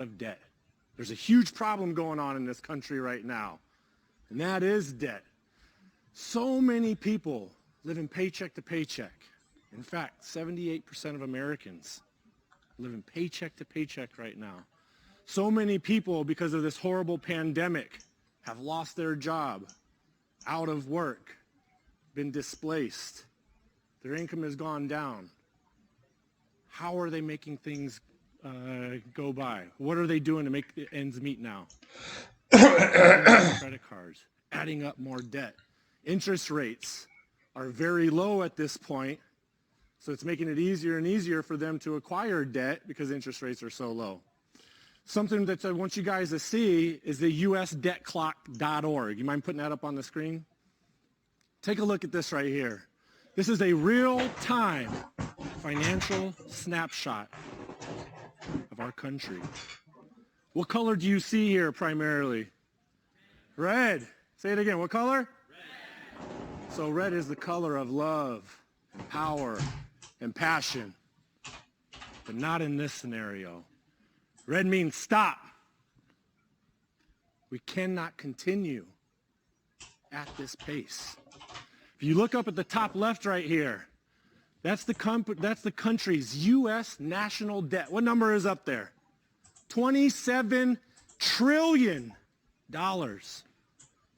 of debt. There's a huge problem going on in this country right now, and that is debt. So many people living paycheck to paycheck. In fact, 78% of Americans living paycheck to paycheck right now. So many people, because of this horrible pandemic, have lost their job, out of work, been displaced. Their income has gone down. How are they making things go by? What are they doing to make the ends meet now? Credit cards, adding up more debt. Interest rates are very low at this point, so it's making it easier and easier for them to acquire debt because interest rates are so low. Something that I want you guys to see is the usdebtclock.org. You mind putting that up on the screen? Take a look at this right here. This is a real-time financial snapshot of our country. What color do you see here primarily? Red. Say it again. What color? Red. So red is the color of love, and power, and passion. But not in this scenario. Red means stop. We cannot continue at this pace. If you look up at the top left right here, that's the country's U.S. national debt. What number is up there? $27 trillion.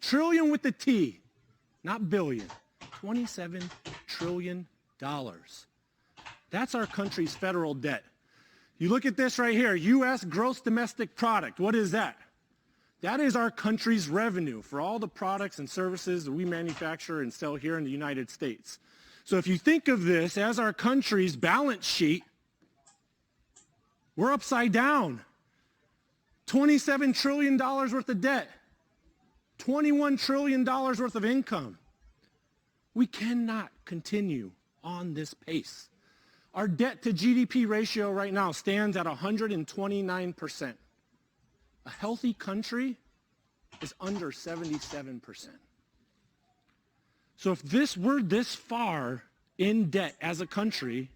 Trillion with the T, not billion. $27 trillion. That's our country's federal debt. You look at this right here, U.S. gross domestic product. What is that? That is our country's revenue for all the products and services that we manufacture and sell here in the United States. So if you think of this as our country's balance sheet, we're upside down. $27 trillion worth of debt. $21 trillion worth of income. We cannot continue on this pace. Our debt to GDP ratio right now stands at 129%. A healthy country is under 77%. So if we're this far in debt as a country,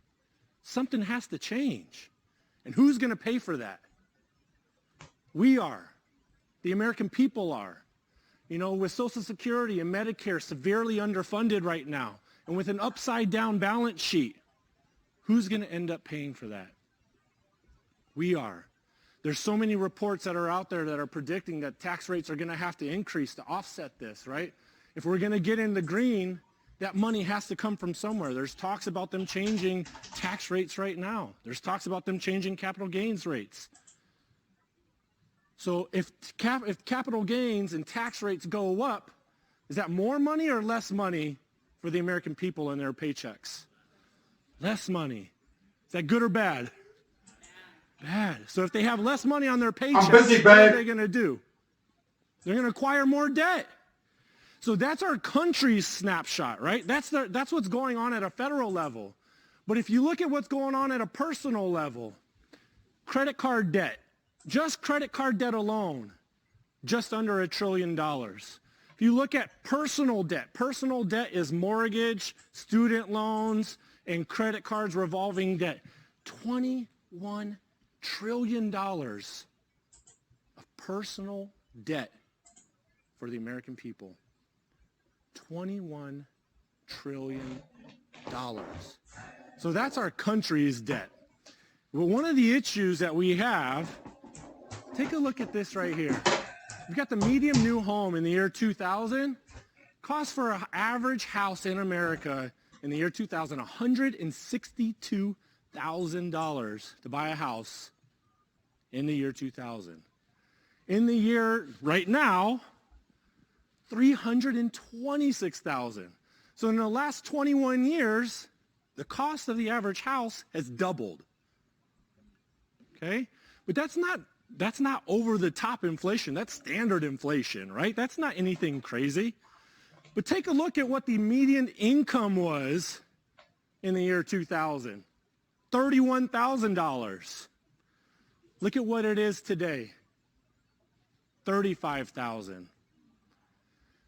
something has to change. And who's going to pay for that? We are. The American people are. You know, with Social Security and Medicare severely underfunded right now, and with an upside down balance sheet, who's going to end up paying for that? We are. There's so many reports that are out there that are predicting that tax rates are going to have to increase to offset this, right? If we're going to get in the green, that money has to come from somewhere. There's talks about them changing tax rates right now. There's talks about them changing capital gains rates. So if capital gains and tax rates go up, is that more money or less money for the American people and their paychecks? Less money. Is that good or bad? Bad. So if they have less money on their paychecks, what are they going to do? They're going to acquire more debt. So that's our country's snapshot, right? That's what's going on at a federal level. But if you look at what's going on at a personal level, credit card debt, just credit card debt alone, just under $1 trillion. If you look at personal debt is mortgage, student loans, and credit cards revolving debt. $21 trillion of personal debt for the American people. $21 trillion. So that's our country's debt. Well, one of the issues that we have, take a look at this right here. We've got the median new home in the year 2000. Cost for an average house in America in the year 2000, $162,000 to buy a house in the year 2000. In the year right now, $326,000. So in the last 21 years, the cost of the average house has doubled. Okay? But that's not over the top inflation. That's standard inflation, right? That's not anything crazy. But take a look at what the median income was in the year 2000. $31,000. Look at what it is today. $35,000.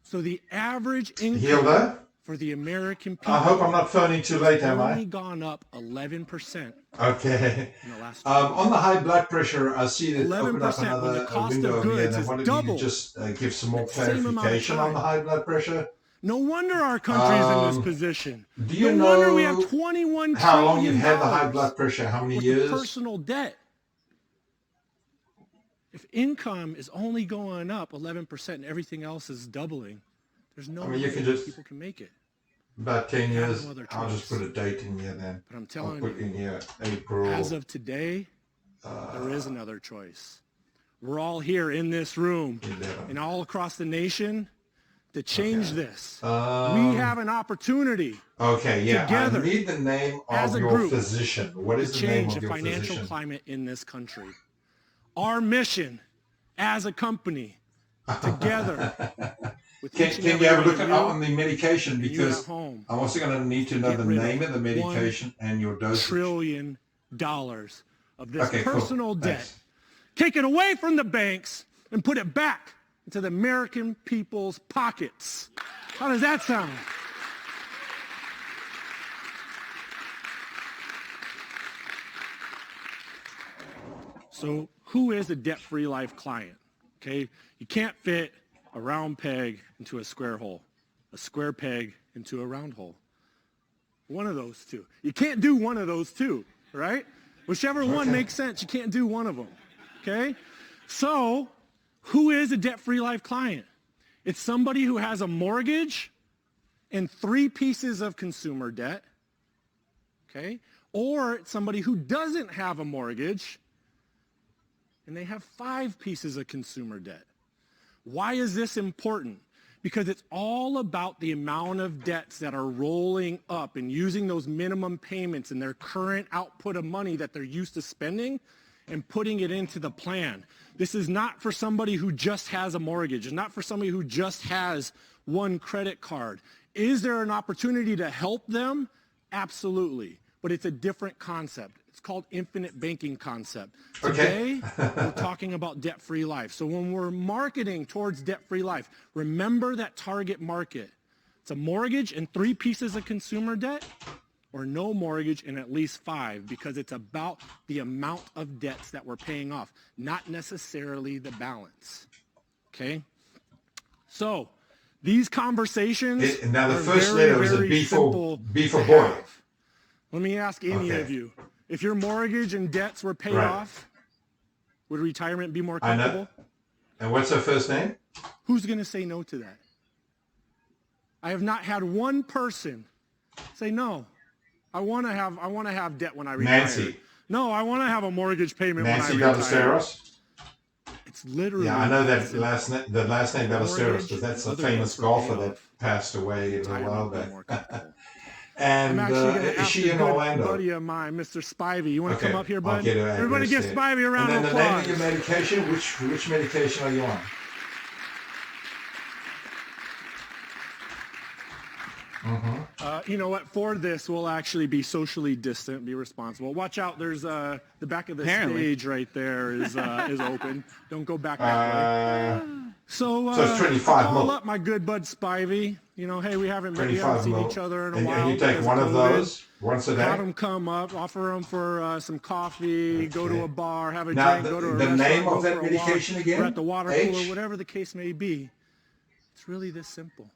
So the average income for the American people. I hope I'm not phoning too late, am only I? gone up 11% Okay. in the last 2 years. On the high blood pressure, I see that open up 11% when the another cost window of over here, and goods I is wanted you to double just give some more in the same amount of clarification on the time. high blood pressure. No wonder our country's in this Um, position. do you No wonder we have know $21 how long you've trillion had the high blood pressure? How many worth of years? personal debt. If income is only going up 11% and everything else is doubling, there's no way people can make it. About 10 They have years. no other I'll just choice. put a date in here then. But I'm I'll telling put you, in here April. as of today, there is another choice. We're all here in this room 11. and all across the nation to change this. We have an opportunity Okay, yeah. together I need the name as of a your group physician. What to is the name change of the your financial physician? climate in this country. Our mission as a company together with each and Can every you have a one look of on you the medication? and you at Because home I'm also going to need to know get the rid name of of the medication and your $1 dosage. trillion of this Okay, cool. personal debt. Thanks. Take it away from the banks and put it back into the American people's pockets. How does that sound? So who is a debt-free life client? Okay, you can't fit a round peg into a square hole, a square peg into a round hole. One of those two. You can't do one of those two, right? Whichever one makes sense, you can't do one of them, okay? So who is a debt-free life client? It's somebody who has a mortgage and 3 pieces of consumer debt, okay? Or it's somebody who doesn't have a mortgage and they have 5 pieces of consumer debt. Why is this important? Because it's all about the amount of debts that are rolling up and using those minimum payments and their current output of money that they're used to spending and putting it into the plan. This is not for somebody who just has a mortgage. It's not for somebody who just has one credit card. Is there an opportunity to help them? Absolutely. But it's a different concept. It's called infinite banking concept. Today, we're talking about debt-free life. So when we're marketing towards debt-free life, remember that target market. It's a mortgage and 3 pieces of consumer debt, or no mortgage and at least 5, because it's about the amount of debts that we're paying off, not necessarily the balance. Okay? So these conversations Now the are first very, letter is a very B for simple boy. to have. Let me ask any Okay. of you. If your mortgage and debts were paid Right. off, would retirement be more I know. comfortable? And what's her first name? Who's going to say no to that? I have not had one person say no. I want to have debt when I retire. Nancy. No, I want to have a mortgage payment Nancy when I retire. Ballesteros? It's literally Yeah, I know that simple. the last name Ballesteros, because that's a Other famous debts were golfer paid that off. passed away a little while Retirement would be back. more comfortable. And I'm actually going to is ask she a in good Orlando? buddy of mine, Mr. Spivey. You want to Okay, come up here, I'll bud? get her Everybody address give there. Spivey a round And of then the name applause. of your medication, which medication are you on? You know what? For this, we'll actually be socially distant, be responsible. Watch out. There's the back of the stage right there is open. Don't go back that way. So it's 25 call mil. up my good bud Spivey. You know, hey, we haven't 25 seen mil. each other in a And while. you take because one of COVID. those once a Have day? them come up, offer them for some coffee, go to a bar, have a Now, drink, go to a the restaurant, name go of that for a medication walk, again? or at the water H? cooler, whatever the case may be. It's really this simple.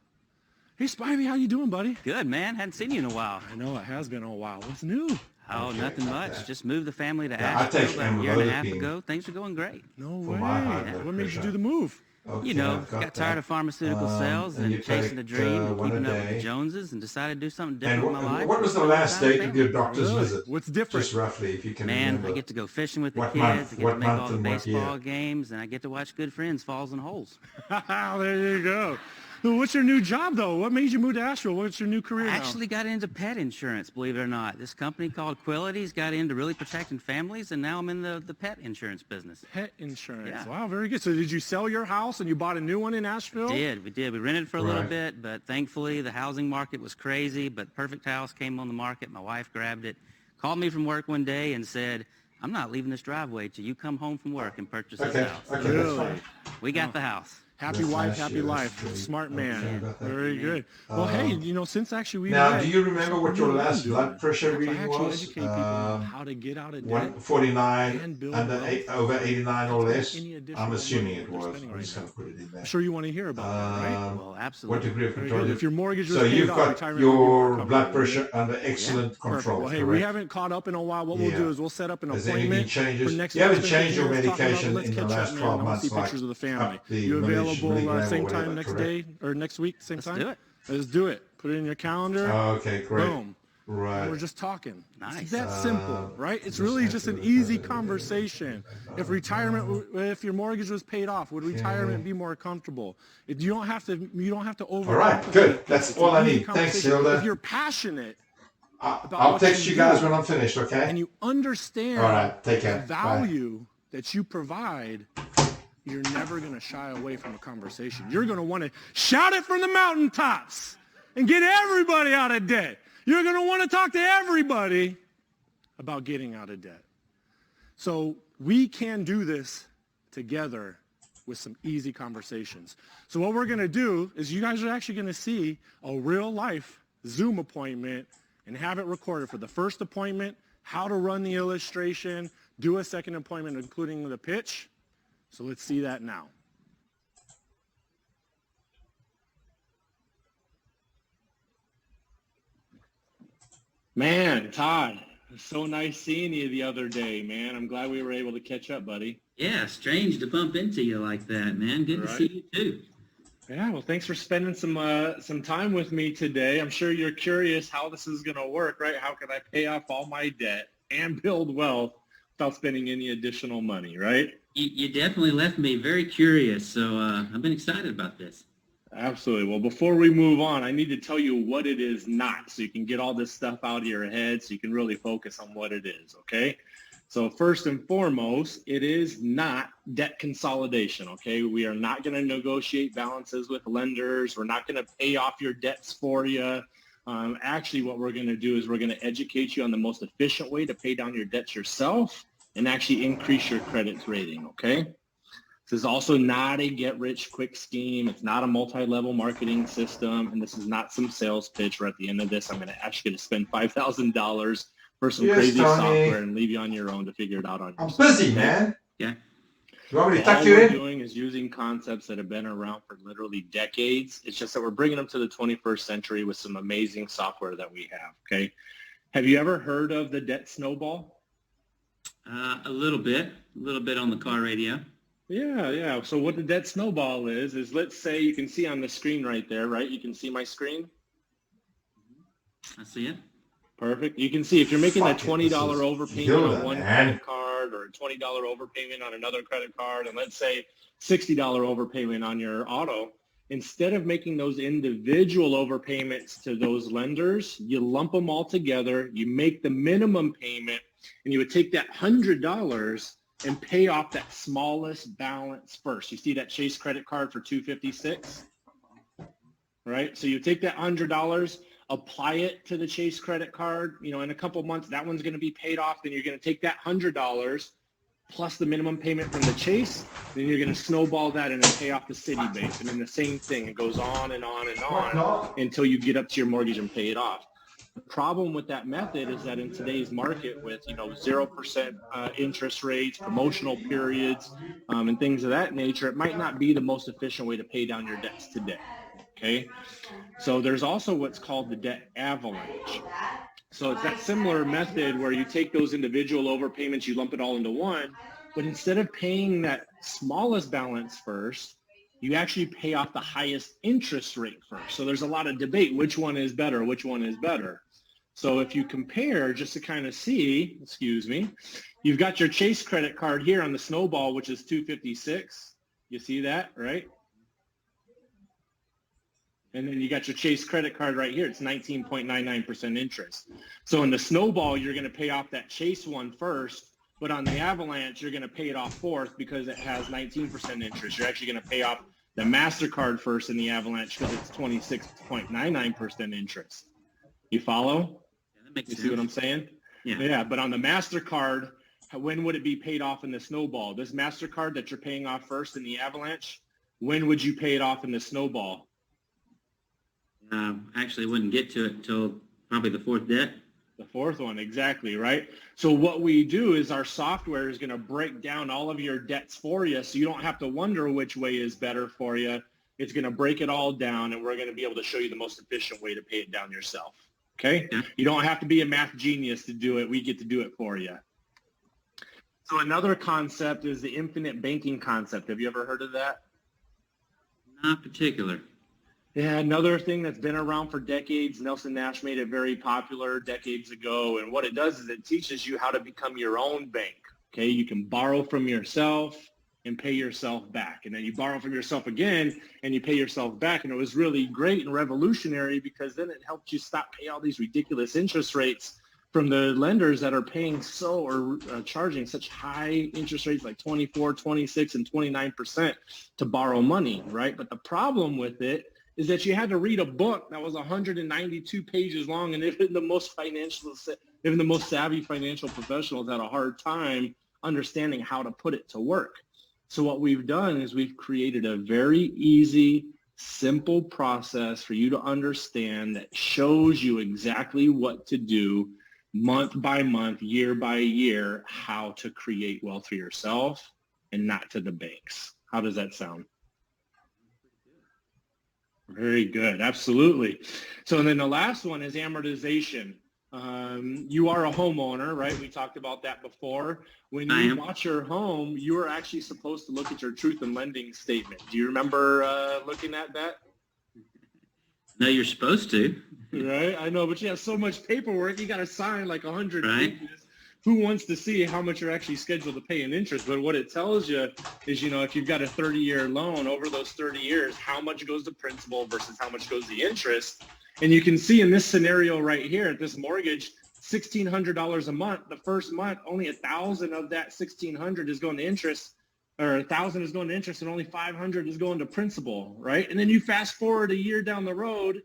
Hey, Spivey, how you doing, buddy? Good, man. Hadn't seen you in a while. I know it has been a while. What's new? Oh, nothing much. Just moved the family to Yeah, I take Asheville about a year and a half amlodipine. ago. Things are going great. No For way. my high blood What made you pressure. do the move? Okay, You know, I've got got tired that. of pharmaceutical sales and you and chasing take, a dream and one a keeping up with day. the Joneses and decided to do something And different with my life. what was the Spend more last time with date of your family. doctor's Really? visit? What's different? Just roughly, if you can Man, remember. I get to go fishing with the What kids. month? I get What to make month all the and what year? baseball games, and I get to watch good friends falls in holes. There you go. Well, what's your new job, though? What made you move to Asheville? What's your new career I now? actually got into pet insurance, believe it or not. This company called Quility's got into really protecting families, and now I'm in the pet insurance business. Pet insurance. Yeah. Wow, very good. So did you sell your house and you bought a new one in Asheville? We did. We rented for a little Right. bit, but thankfully the housing market was crazy, but Perfect House came on the market. My wife grabbed it, called me from work one day and said, I'm not leaving this driveway till you come home from work and purchase this Okay, house. okay, Really? that's fine. We got the house. Happy That's wife, last happy year. life. That's Smart great. man. Okay, got that. Very good. Well, hey, since actually we Now, met, do you remember what your something new last I'm blood doing. pressure I reading actually was? educate people on how to get out of debt 149 and build under wealth over 89 or without less? any additional I'm assuming money it what they're was. spending I'm right just now. going to put it in there. I'm sure you want to hear about that, right? Well, What absolutely. degree of Very control? good. If your mortgage was So paid you've off, got retirement would be more your blood comfortable, pressure wouldn't under Yeah. excellent it? Perfect. control, Well, hey, we correct? haven't caught up in a while. What we'll do Yeah. is we'll set up an Has there any appointment for changes? next You week. haven't Spend 15 changed your minutes talking about it. medication Let's in the catch up, last man. 12 I want to months, see like pictures of the family. up the You available milligram or same whatever, time next correct? day or next week, same Let's time? do it. Let's do it. Put it in your calendar. Okay, great. Boom. And Right. we're just talking. Nice. It's that simple, right? It's just really just an answer the easy question. conversation. If if your mortgage was paid off, would retirement be more comfortable? You don't have to overcomplicate. All right, good. things. That's It's all an I easy need. Thanks, conversation. If Hilda. you're passionate about I'll what text you you guys do, when I'm finished, okay? and you understand All right, take care. the value that you provide, you're never going to shy away from a conversation. You're going to want to shout it from the mountaintops and get everybody out of debt. You're going to want to talk to everybody about getting out of debt. So we can do this together with some easy conversations. So what we're going to do is you guys are actually going to see a real life Zoom appointment and have it recorded for the first appointment, how to run the illustration, do a second appointment, including the pitch. So let's see that now. Man, Todd, so nice seeing you the other day, man. I'm glad we were able to catch up, buddy. Yeah, strange to bump into you like that, man. Good to Right. see you too. Yeah, well, thanks for spending some time with me today. I'm sure you're curious how this is going to work, right? How can I pay off all my debt and build wealth without spending any additional money, right? You definitely left me very curious, so I've been excited about this. Absolutely. Well, before we move on, I need to tell you what it is not so you can get all this stuff out of your head so you can really focus on what it is, okay? So first and foremost, it is not debt consolidation, okay? We are not going to negotiate balances with lenders. We're not going to pay off your debts for you. Actually, what we're going to do is we're going to educate you on the most efficient way to pay down your debts yourself and actually increase your credit rating, okay? This is also not a get-rich-quick scheme. It's not a multi-level marketing system, and this is not some sales pitch where at the end of this, I'm going to ask you to spend $5,000 for some Yes, crazy Tony. software and leave you on your own to figure it out on your I'm own. busy, man. Yeah. You want me to All tuck you we're in? doing is using concepts that have been around for literally decades. It's just that we're bringing them to the 21st century with some amazing software that we have, okay? Have you ever heard of the debt snowball? A little bit on the car radio. Yeah. So what the debt snowball is let's say you can see on the screen right there, right? You can see my screen? I see it. Perfect. You can see if you're making a Fuck it, $20 this is overpayment Hilda, on one man. credit card or a $20 overpayment on another credit card, and let's say $60 overpayment on your auto, instead of making those individual overpayments to those lenders, you lump them all together, you make the minimum payment, and you would take that $100 and pay off that smallest balance first. You see that Chase credit card for $256, right? So you take that $100, apply it to the Chase credit card. In a couple of months, that one's going to be paid off. Then you're going to take that $100 plus the minimum payment from the Chase. Then you're going to snowball that and then pay off the Citibank. And then the same thing. It goes on and on and on until you get up to your mortgage and pay it off. The problem with that method is that in today's market with, 0% interest rates, promotional periods, and things of that nature, it might not be the most efficient way to pay down your debts today. Okay. So there's also what's called the debt avalanche. So it's that similar method where you take those individual overpayments, you lump it all into one, but instead of paying that smallest balance first, you actually pay off the highest interest rate first. So there's a lot of debate, which one is better, which one is better. So if you compare, just to kind of see, you've got your Chase credit card here on the snowball, which is $256. You see that, right? And then you got your Chase credit card right here. It's 19.99% interest. So in the snowball, you're going to pay off that Chase one first, but on the Avalanche, you're going to pay it off fourth because it has 19% interest. You're actually going to pay off the MasterCard first in the Avalanche because it's 26.99% interest. You follow? Yeah, that makes You sense. see what I'm saying? Yeah. But on the MasterCard, when would it be paid off in the snowball? This MasterCard that you're paying off first in the Avalanche, when would you pay it off in the snowball? Actually wouldn't get to it until probably the fourth debt. The fourth one, exactly, right? So what we do is our software is going to break down all of your debts for you, so you don't have to wonder which way is better for you. It's going to break it all down, and we're going to be able to show you the most efficient way to pay it down yourself, okay? Yeah. You don't have to be a math genius to do it. We get to do it for you. So another concept is the infinite banking concept. Have you ever heard of that? Not particular. Yeah, another thing that's been around for decades. Nelson Nash made it very popular decades ago. And what it does is it teaches you how to become your own bank. Okay, you can borrow from yourself and pay yourself back. And then you borrow from yourself again and you pay yourself back. And it was really great and revolutionary because then it helped you stop paying all these ridiculous interest rates from the lenders that are paying charging such high interest rates like 24, 26, and 29% to borrow money, right? But the problem with it is that you had to read a book that was 192 pages long, and even the most savvy financial professionals had a hard time understanding how to put it to work. So what we've done is we've created a very easy, simple process for you to understand that shows you exactly what to do month by month, year by year, how to create wealth for yourself and not to the banks. How does that sound? Very good. Absolutely. So then the last one is amortization. You are a homeowner, right? We talked about that before. When you bought your home, you were actually supposed to look at your truth in lending statement. Do you remember looking at that? No, you're supposed to. Right? I know, but you have so much paperwork. You got to sign like 100 Right. pages. Who wants to see how much you're actually scheduled to pay in interest? But what it tells you is, if you've got a 30-year loan, over those 30 years, how much goes to principal versus how much goes to interest. And you can see in this scenario right here, at this mortgage, $1,600 a month. The first month, only $1,000 of that $1,600 is going to interest, or $1,000 is going to interest, and only $500 is going to principal, right? And then you fast forward a year down the road,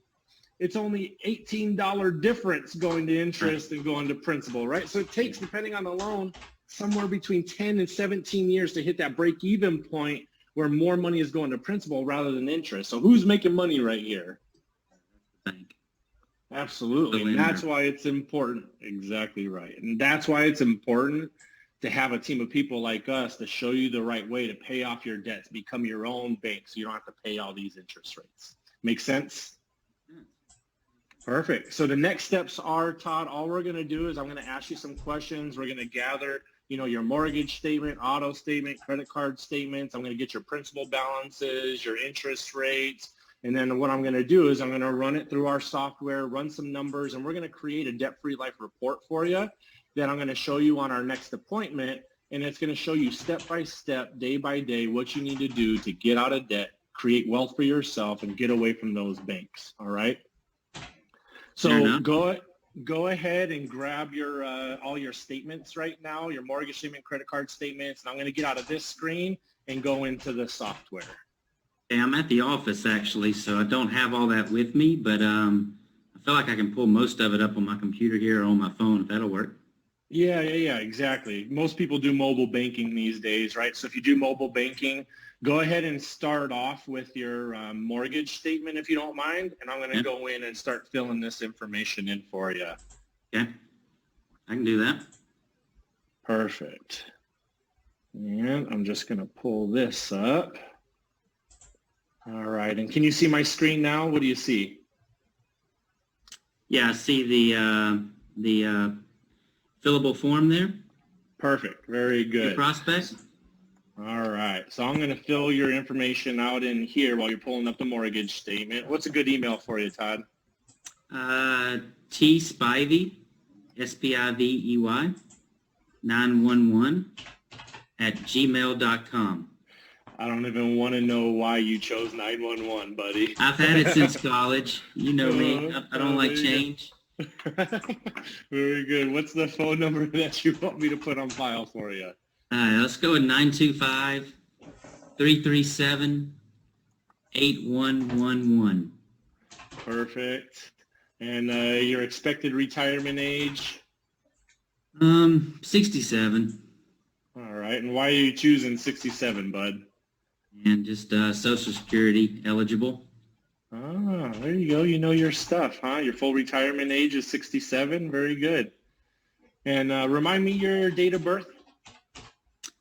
it's only $18 difference going to interest and going to principal, right? So it takes, depending on the loan, somewhere between 10 and 17 years to hit that break-even point where more money is going to principal rather than interest. So who's making money right here? Bank. Absolutely. And that's why it's important. Exactly right. And that's why it's important to have a team of people like us to show you the right way to pay off your debts, become your own bank so you don't have to pay all these interest rates. Make sense? Perfect. So the next steps are, Todd, all we're going to do is I'm going to ask you some questions. We're going to gather, your mortgage statement, auto statement, credit card statements. I'm going to get your principal balances, your interest rates. And then what I'm going to do is I'm going to run it through our software, run some numbers, and we're going to create a debt-free life report for you that I'm going to show you on our next appointment. And it's going to show you step by step, day by day, what you need to do to get out of debt, create wealth for yourself, and get away from those banks. All right? So go ahead and grab your all your statements right now, your mortgage statement, credit card statements, and I'm going to get out of this screen and go into the software. Okay, I'm at the office actually, so I don't have all that with me, but I feel like I can pull most of it up on my computer here or on my phone if that'll work. Yeah, exactly. Most people do mobile banking these days, right? So if you do mobile banking, go ahead and start off with your mortgage statement if you don't mind, and I'm going to go in and start filling this information in for you. Okay, I can do that. Perfect. And I'm just going to pull this up. All right, and can you see my screen now? What do you see? Yeah, I see the fillable form there. Perfect. Very good. The prospect. All right. So I'm going to fill your information out in here while you're pulling up the mortgage statement. What's a good email for you, Todd? T Spivey, SPIVEY, 911 at gmail.com. I don't even want to know why you chose 911, buddy. I've had it since college. You know me. I don't like change. Very good. What's the phone number that you want me to put on file for you? All right, let's go with 925-337-8111. Perfect. And your expected retirement age? 67. All right. And why are you choosing 67, bud? and just Social Security eligible. Ah, there you go. You know your stuff, huh? Your full retirement age is 67. Very good. And remind me your date of birth.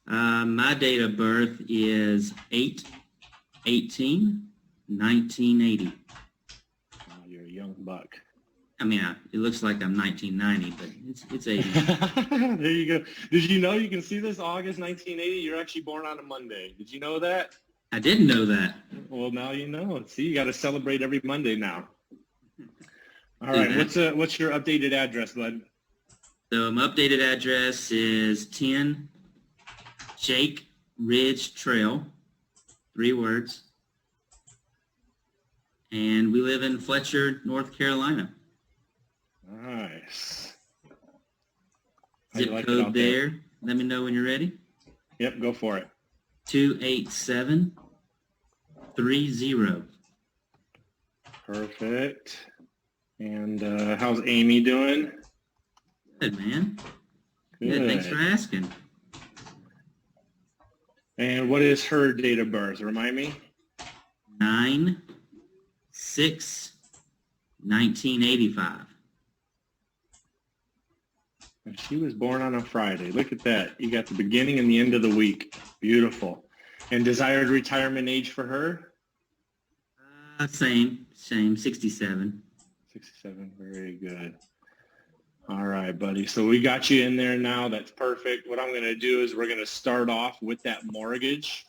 My date of birth is 8/18/1980. Oh, you're a young buck. I mean, it looks like I'm 1990, but it's 80. There you go. Did you know you can see this August 1980? You're actually born on a Monday. Did you know that? I didn't know that. Well, now you know. See, you got to celebrate every Monday now. All Do right. that. What's your updated address, bud? So my updated address is 10 Jake Ridge Trail, 3 words. And we live in Fletcher, North Carolina. Nice. How you Zip like it code out there? there. Let me know when you're ready. Yep, go for it. 28730. Perfect. And how's Amy doing? Good, man. Good. Thanks for asking. And what is her date of birth? Remind me. 9/6/1985. And she was born on a Friday. Look at that. You got the beginning and the end of the week. Beautiful. And desired retirement age for her? Same, 67. 67. Very good. All right, buddy. So we got you in there now. That's perfect. What I'm going to do is we're going to start off with that mortgage.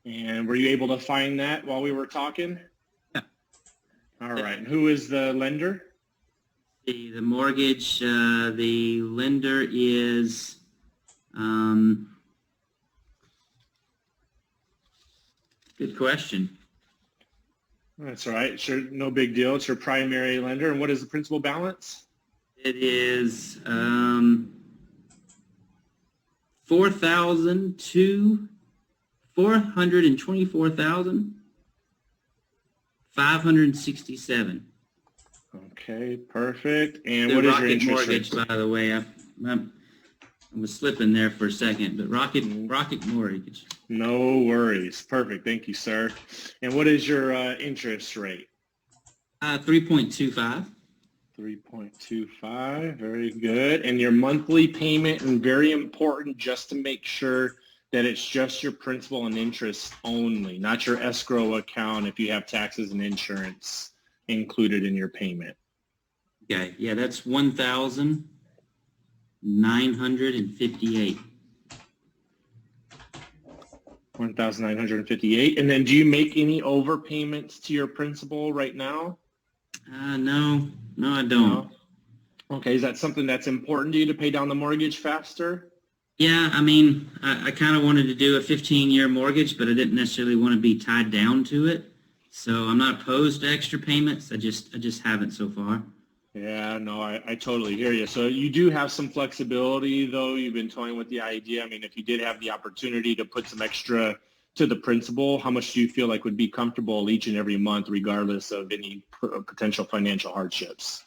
And were you able to find that while we were talking? Yeah. All right. And who is the lender? The mortgage, the lender is good question. That's all right. Sure, no big deal. It's your primary lender. And what is the principal balance? It is 424,567. Okay, perfect. And The what is your Rocket interest Mortgage, rate? by the way, I was slipping there for a second, but Rocket Mortgage. No worries. Perfect. Thank you, sir. And what is your interest rate? 3.25. 3.25. Very good. And your monthly payment, and very important just to make sure that it's just your principal and interest only, not your escrow account if you have taxes and insurance included in your payment. Okay, yeah, that's 1,958. 1,958. And then do you make any overpayments to your principal right now? No, I don't. No? Okay, is that something that's important to you to pay down the mortgage faster? Yeah, I mean, I kind of wanted to do a 15-year mortgage, but I didn't necessarily want to be tied down to it. So I'm not opposed to extra payments. I just haven't so far. Yeah, no, I totally hear you. So you do have some flexibility, though. You've been toying with the idea. I mean, if you did have the opportunity to put some extra to the principal, how much do you feel like would be comfortable each and every month, regardless of any potential financial hardships?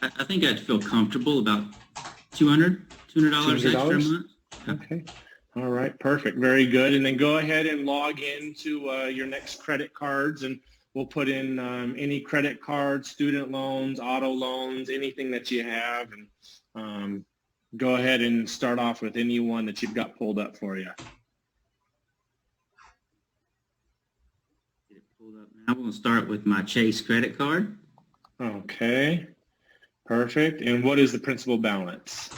I think I'd feel comfortable about $200 extra a month. Okay. All right. Perfect. Very good. And then go ahead and log into your next credit cards, and we'll put in any credit cards, student loans, auto loans, anything that you have. And go ahead and start off with any one that you've got pulled up for you. Get it pulled up now. We'll start with my Chase credit card. Okay. Perfect. And what is the principal balance?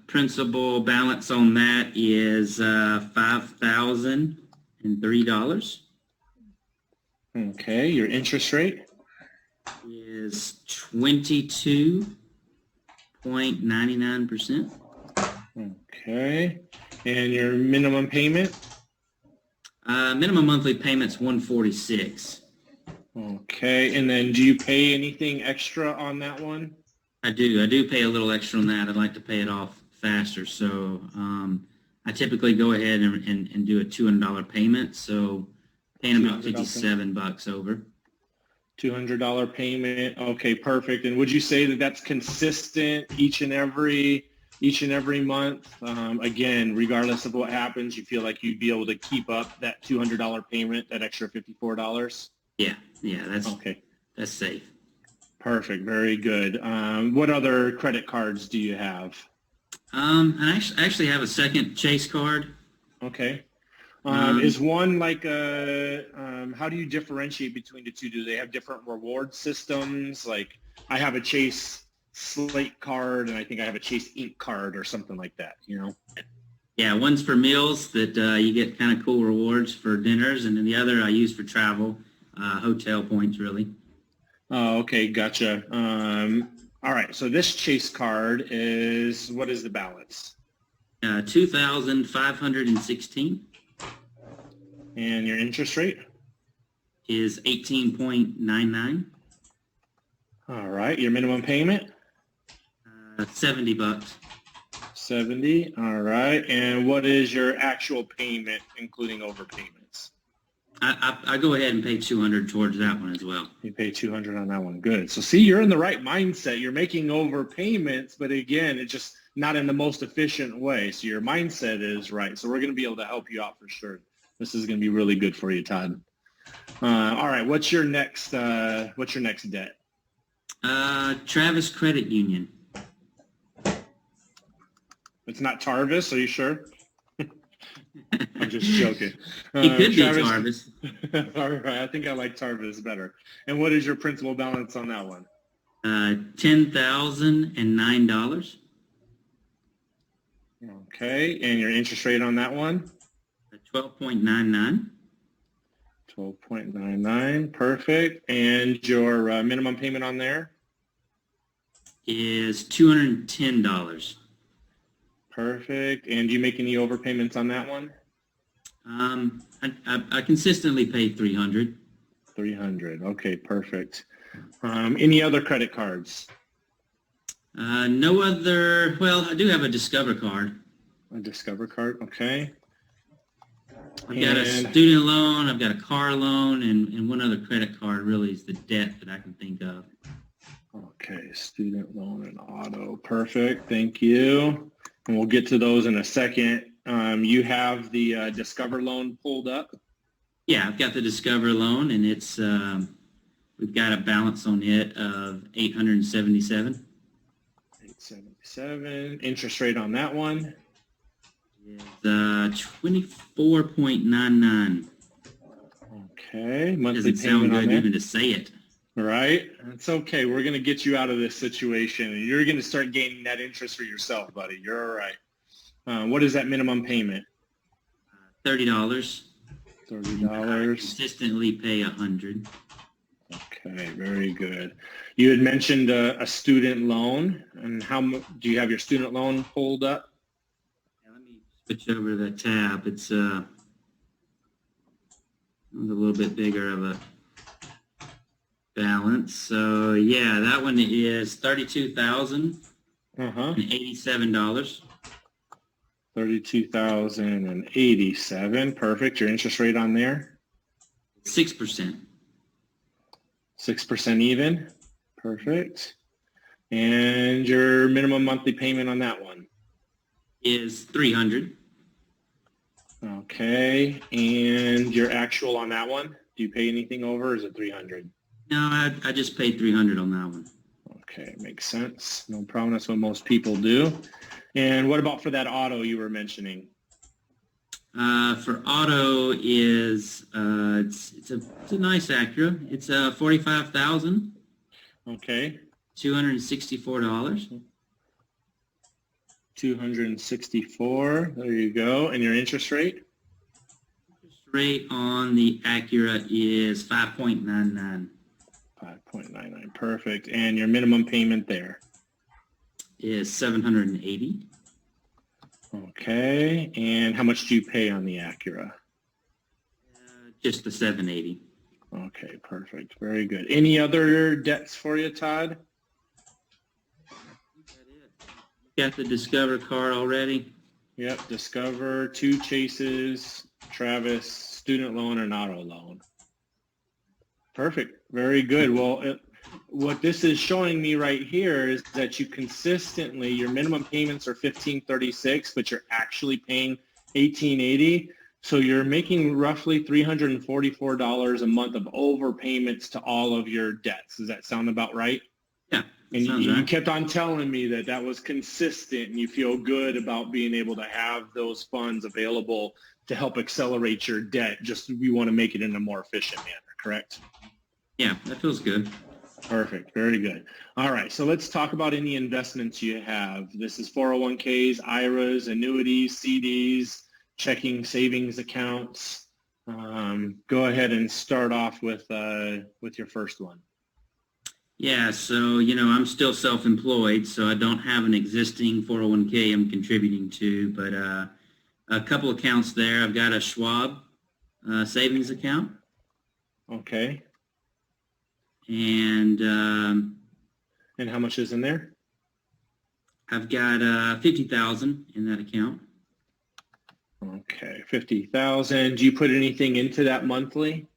Principal balance on that is $5,003. Okay. Your interest rate? Is 22.99%. Okay. And your minimum payment? Minimum monthly payment's $146. Okay. And then do you pay anything extra on that one? I do pay a little extra on that. I'd like to pay it off faster. So I typically go ahead and do a $200 payment. So paying about $57 over. $200 payment. Okay, perfect. And would you say that that's consistent each and every each and every month. Again, regardless of what happens, you feel like you'd be able to keep up that $200 payment, that extra $54? Yeah, that's Okay, that's safe. perfect. Very good. What other credit cards do you have? And I actually have a second Chase card. Okay. Is one like how do you differentiate between the two? Do they have different reward systems? Like I have a Chase Slate card and I think I have a Chase Ink card or something like that, you know? Yeah, one's for meals that you get kind of cool rewards for dinners, and then the other I use for travel, hotel points really. Oh, okay, gotcha. All right, so this Chase card is, what is the balance? 2,516 And your interest rate? is 18.99. All right, your minimum payment? $70. 70. All right, and what is your actual payment, including overpayments? I go ahead and pay 200 towards that one as well. You pay 200 on that one. Good. So see, you're in the right mindset. You're making overpayments, but again, it's just not in the most efficient way. So your mindset is right. So we're going to be able to help you out for sure. This is going to be really good for you, Todd. All right. What's your next debt? Travis Credit Union. It's not Tarvis. Are you sure? I'm just joking. It could Travis, be Tarvis. All right. I think I like Tarvis better. And what is your principal balance on that one? $10,009. Okay. And your interest rate on that one? 12.99. 12.99. Perfect. And your minimum payment on there? Is $210. Perfect. And do you make any overpayments on that one? I consistently pay $300. 300. Okay, perfect. Any other credit cards? No other. Well, I do have a Discover card. A Discover card. Okay. I've got a student loan. I've got a car loan, and one other credit card. Really is the debt that I can think of. Okay, student loan and auto. Perfect. Thank you. And we'll get to those in a second. You have the Discover loan pulled up? Yeah, I've got the Discover loan, and it's we've got a balance on it of $877. 877. Interest rate on that one? Is 24.99. Okay. Monthly Doesn't sound payment on good that? even to say it. Right? It's okay. We're going to get you out of this situation, and you're going to start gaining that interest for yourself, buddy. You're all right. What is that minimum payment? $30. $30. Consistently pay $100. Okay, very good. You had mentioned a student loan, and how do you have your student loan pulled up? Now, let me switch over to that tab. It's a little bit bigger of a balance. So yeah, that one is $32,087. 32,087. Perfect. Your interest rate on there? 6%. 6% even. Perfect. And your minimum monthly payment on that one? Is $300. Okay. And your actual on that one? Do you pay anything over, or is it $300? No, I just paid $300 on that one. Okay, makes sense. No problem. That's what most people do. And what about for that auto you were mentioning? For auto is it's a nice Acura. It's $45,264. Okay. $264. There you go. And your interest rate? Interest rate on the Acura is 5.99. 5.99. Perfect. And your minimum payment there? Is $780. Okay. And how much do you pay on the Acura? Just the $780. Okay, perfect. Very good. Any other debts for you, Todd? Got the Discover card already? Yep, Discover, 2 Chases, Travis, student loan and auto loan. Perfect. Very good. Well, what this is showing me right here is that you consistently, your minimum payments are $1,536, but you're actually paying $1,880. So you're making roughly $344 a month of overpayments to all of your debts. Does that sound about right? Yeah, And sounds you right. kept on telling me that that was consistent and you feel good about being able to have those funds available to help accelerate your debt. Just you want to make it in a more efficient manner, correct? Yeah, that feels good. Perfect. Very good. All right. So let's talk about any investments you have. This is 401ks, IRAs, annuities, CDs, checking savings accounts. Go ahead and start off with your first one. Yeah, so, I'm still self-employed, so I don't have an existing 401k I'm contributing to, but a couple accounts there. I've got a Schwab savings account, Okay. and And how much is in there? I've got 50,000 in that account. Okay. 50,000. Do you put anything into that monthly?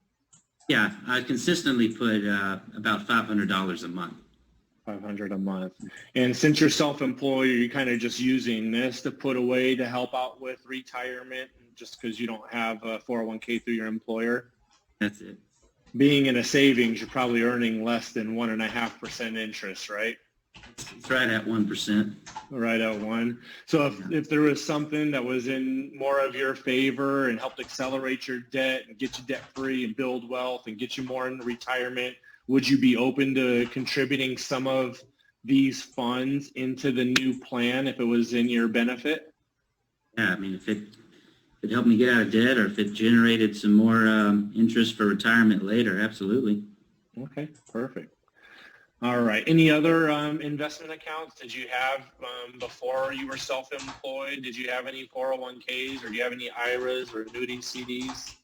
Yeah, I consistently put about $500 a month. 500 a month. And since you're self-employed, you're kind of just using this to put away to help out with retirement just because you don't have a 401k through your employer? That's it. Being in a savings, you're probably earning less than 1.5% interest, right? It's right at 1%. Right at one. So if there was something that was in more of your favor and helped accelerate your debt and get you debt free and build wealth and get you more into retirement, would you be open to contributing some of these funds into the new plan if it was in your benefit? Yeah, I mean, if it helped me get out of debt or if it generated some more interest for retirement later, absolutely. Okay, perfect. All right. Any other investment accounts did you have before you were self-employed? Did you have any 401ks or do you have any IRAs or annuity CDs?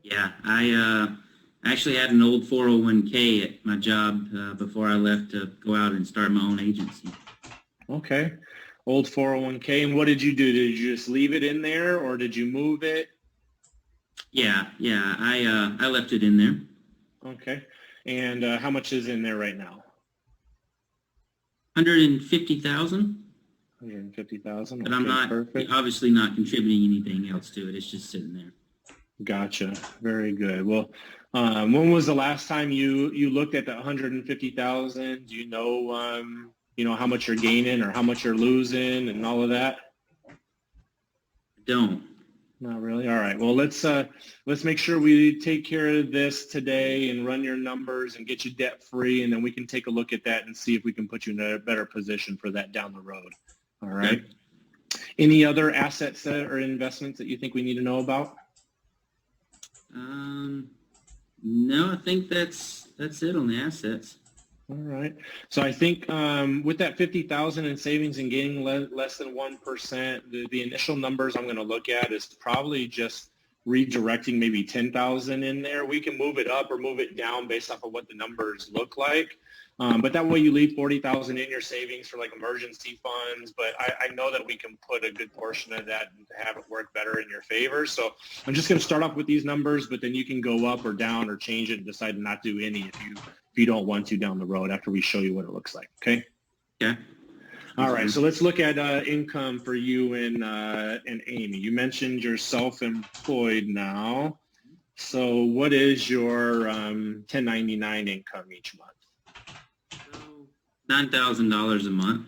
Yeah, I actually had an old 401k at my job before I left to go out and start my own agency. Okay. Old 401k. And what did you do? Did you just leave it in there or did you move it? Yeah, I left it in there. Okay. And how much is in there right now? 150,000. 150,000. But I'm not perfect. obviously not contributing anything else to it. It's just sitting there. Gotcha. Very good. Well, when was the last time you looked at that 150,000? Do you know how much you're gaining or how much you're losing and all of that? Don't. Not really. All right. Well, let's make sure we take care of this today and run your numbers and get you debt free, and then we can take a look at that and see if we can put you in a better position for that down the road. All right. Okay. Any other assets or investments that you think we need to know about? No, I think that's it on the assets. All right. So I think with that 50,000 in savings and gaining less than 1%, the initial numbers I'm going to look at is probably just redirecting maybe 10,000 in there. We can move it up or move it down based off of what the numbers look like. But that way you leave 40,000 in your savings for like emergency funds. But I know that we can put a good portion of that and have it work better in your favor. So I'm just going to start off with these numbers, but then you can go up or down or change it and decide to not do any if you don't want to down the road after we show you what it looks like. Okay. Yeah. All right. So let's look at income for you and Amy. You mentioned you're self-employed now. So what is your 1099 income each month? $9,000 a month.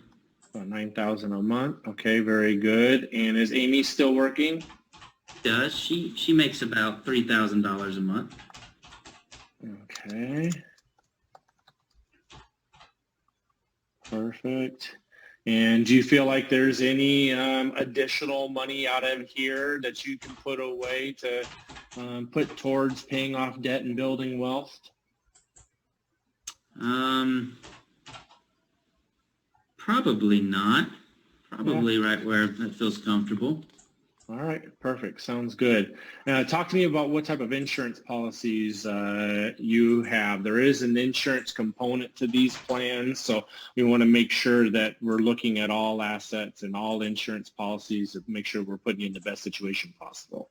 About $9,000 a month. Okay, very good. And is Amy still working? Does she makes about $3,000 a month. Okay. Perfect. And do you feel like there's any additional money out of here that you can put away to put towards paying off debt and building wealth? Probably not. Probably right where that feels comfortable. All right, perfect. Sounds good. Talk to me about what type of insurance policies you have. There is an insurance component to these plans, so we want to make sure that we're looking at all assets and all insurance policies to make sure we're putting you in the best situation possible.